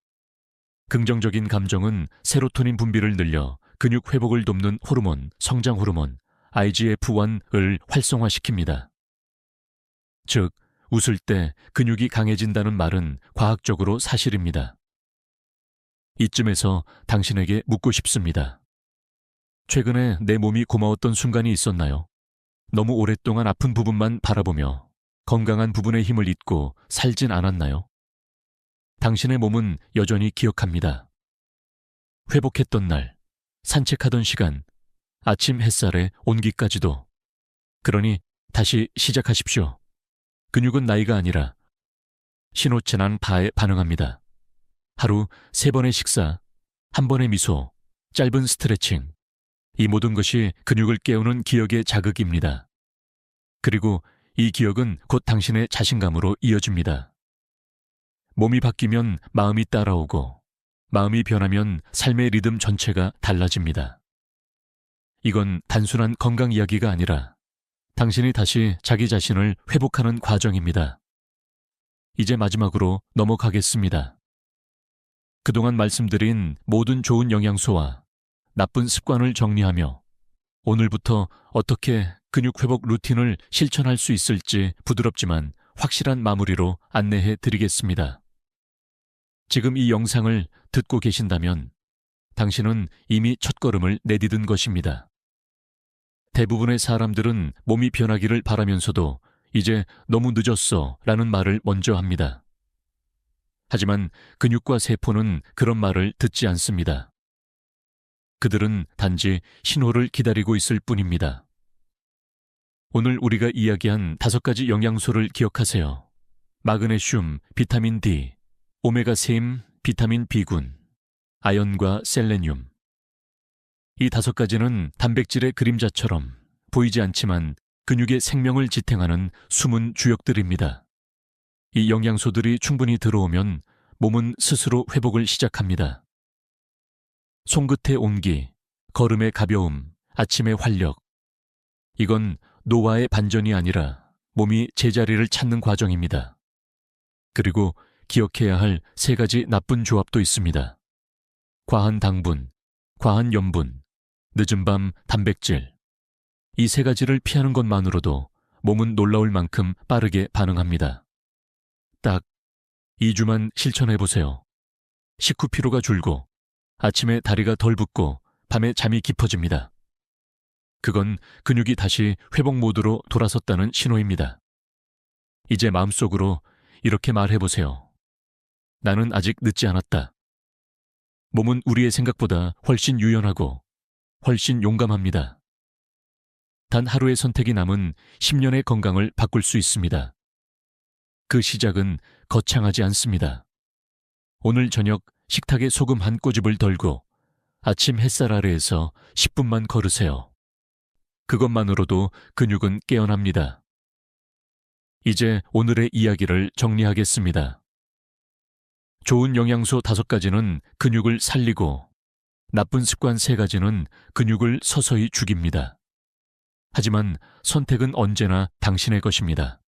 A: 긍정적인 감정은 세로토닌 분비를 늘려 근육 회복을 돕는 호르몬, 성장 호르몬, IGF-1을 활성화시킵니다. 즉, 웃을 때 근육이 강해진다는 말은 과학적으로 사실입니다. 이쯤에서 당신에게 묻고 싶습니다. 최근에 내 몸이 고마웠던 순간이 있었나요? 너무 오랫동안 아픈 부분만 바라보며 건강한 부분의 힘을 잊고 살진 않았나요? 당신의 몸은 여전히 기억합니다. 회복했던 날, 산책하던 시간, 아침 햇살의 온기까지도. 그러니 다시 시작하십시오. 근육은 나이가 아니라 신호체난 바에 반응합니다. 하루 3번의 식사, 1번의 미소, 짧은 스트레칭. 이 모든 것이 근육을 깨우는 기억의 자극입니다. 그리고 이 기억은 곧 당신의 자신감으로 이어집니다. 몸이 바뀌면 마음이 따라오고, 마음이 변하면 삶의 리듬 전체가 달라집니다. 이건 단순한 건강 이야기가 아니라 당신이 다시 자기 자신을 회복하는 과정입니다. 이제 마지막으로 넘어가겠습니다. 그동안 말씀드린 모든 좋은 영양소와 나쁜 습관을 정리하며 오늘부터 어떻게 근육 회복 루틴을 실천할 수 있을지 부드럽지만 확실한 마무리로 안내해 드리겠습니다. 지금 이 영상을 듣고 계신다면 당신은 이미 첫걸음을 내디딘 것입니다. 대부분의 사람들은 몸이 변하기를 바라면서도 이제 너무 늦었어 라는 말을 먼저 합니다. 하지만 근육과 세포는 그런 말을 듣지 않습니다. 그들은 단지 신호를 기다리고 있을 뿐입니다. 오늘 우리가 이야기한 5가지 영양소를 기억하세요. 마그네슘, 비타민 D, 오메가3, 비타민 B군, 아연과 셀레늄. 이 5가지는 단백질의 그림자처럼 보이지 않지만 근육의 생명을 지탱하는 숨은 주역들입니다. 이 영양소들이 충분히 들어오면 몸은 스스로 회복을 시작합니다. 손끝의 온기, 걸음의 가벼움, 아침의 활력. 이건 노화의 반전이 아니라 몸이 제자리를 찾는 과정입니다. 그리고 기억해야 할 3가지 나쁜 조합도 있습니다. 과한 당분, 과한 염분, 늦은 밤 단백질. 이 3가지를 피하는 것만으로도 몸은 놀라울 만큼 빠르게 반응합니다. 딱 2주만 실천해보세요. 식후 피로가 줄고 아침에 다리가 덜 붓고 밤에 잠이 깊어집니다. 그건 근육이 다시 회복 모드로 돌아섰다는 신호입니다. 이제 마음속으로 이렇게 말해보세요. 나는 아직 늦지 않았다. 몸은 우리의 생각보다 훨씬 유연하고 훨씬 용감합니다. 단 하루의 선택이 남은 10년의 건강을 바꿀 수 있습니다. 그 시작은 거창하지 않습니다. 오늘 저녁 식탁에 소금 한 꼬집을 덜고 아침 햇살 아래에서 10분만 걸으세요. 그것만으로도 근육은 깨어납니다. 이제 오늘의 이야기를 정리하겠습니다. 좋은 영양소 5가지는 근육을 살리고 나쁜 습관 3가지는 근육을 서서히 죽입니다. 하지만 선택은 언제나 당신의 것입니다.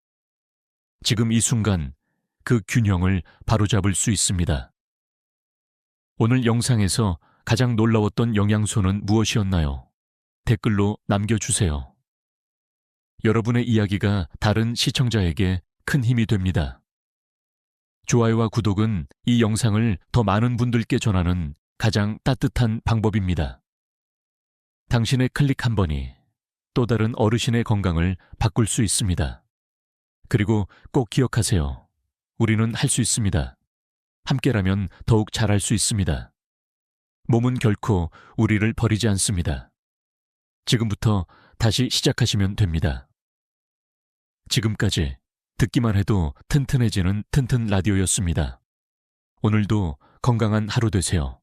A: 지금 이 순간 그 균형을 바로잡을 수 있습니다. 오늘 영상에서 가장 놀라웠던 영양소는 무엇이었나요? 댓글로 남겨주세요. 여러분의 이야기가 다른 시청자에게 큰 힘이 됩니다. 좋아요와 구독은 이 영상을 더 많은 분들께 전하는 가장 따뜻한 방법입니다. 당신의 클릭 한 번이 또 다른 어르신의 건강을 바꿀 수 있습니다. 그리고 꼭 기억하세요. 우리는 할 수 있습니다. 함께라면 더욱 잘할 수 있습니다. 몸은 결코 우리를 버리지 않습니다. 지금부터 다시 시작하시면 됩니다. 지금까지 듣기만 해도 튼튼해지는 튼튼 라디오였습니다. 오늘도 건강한 하루 되세요.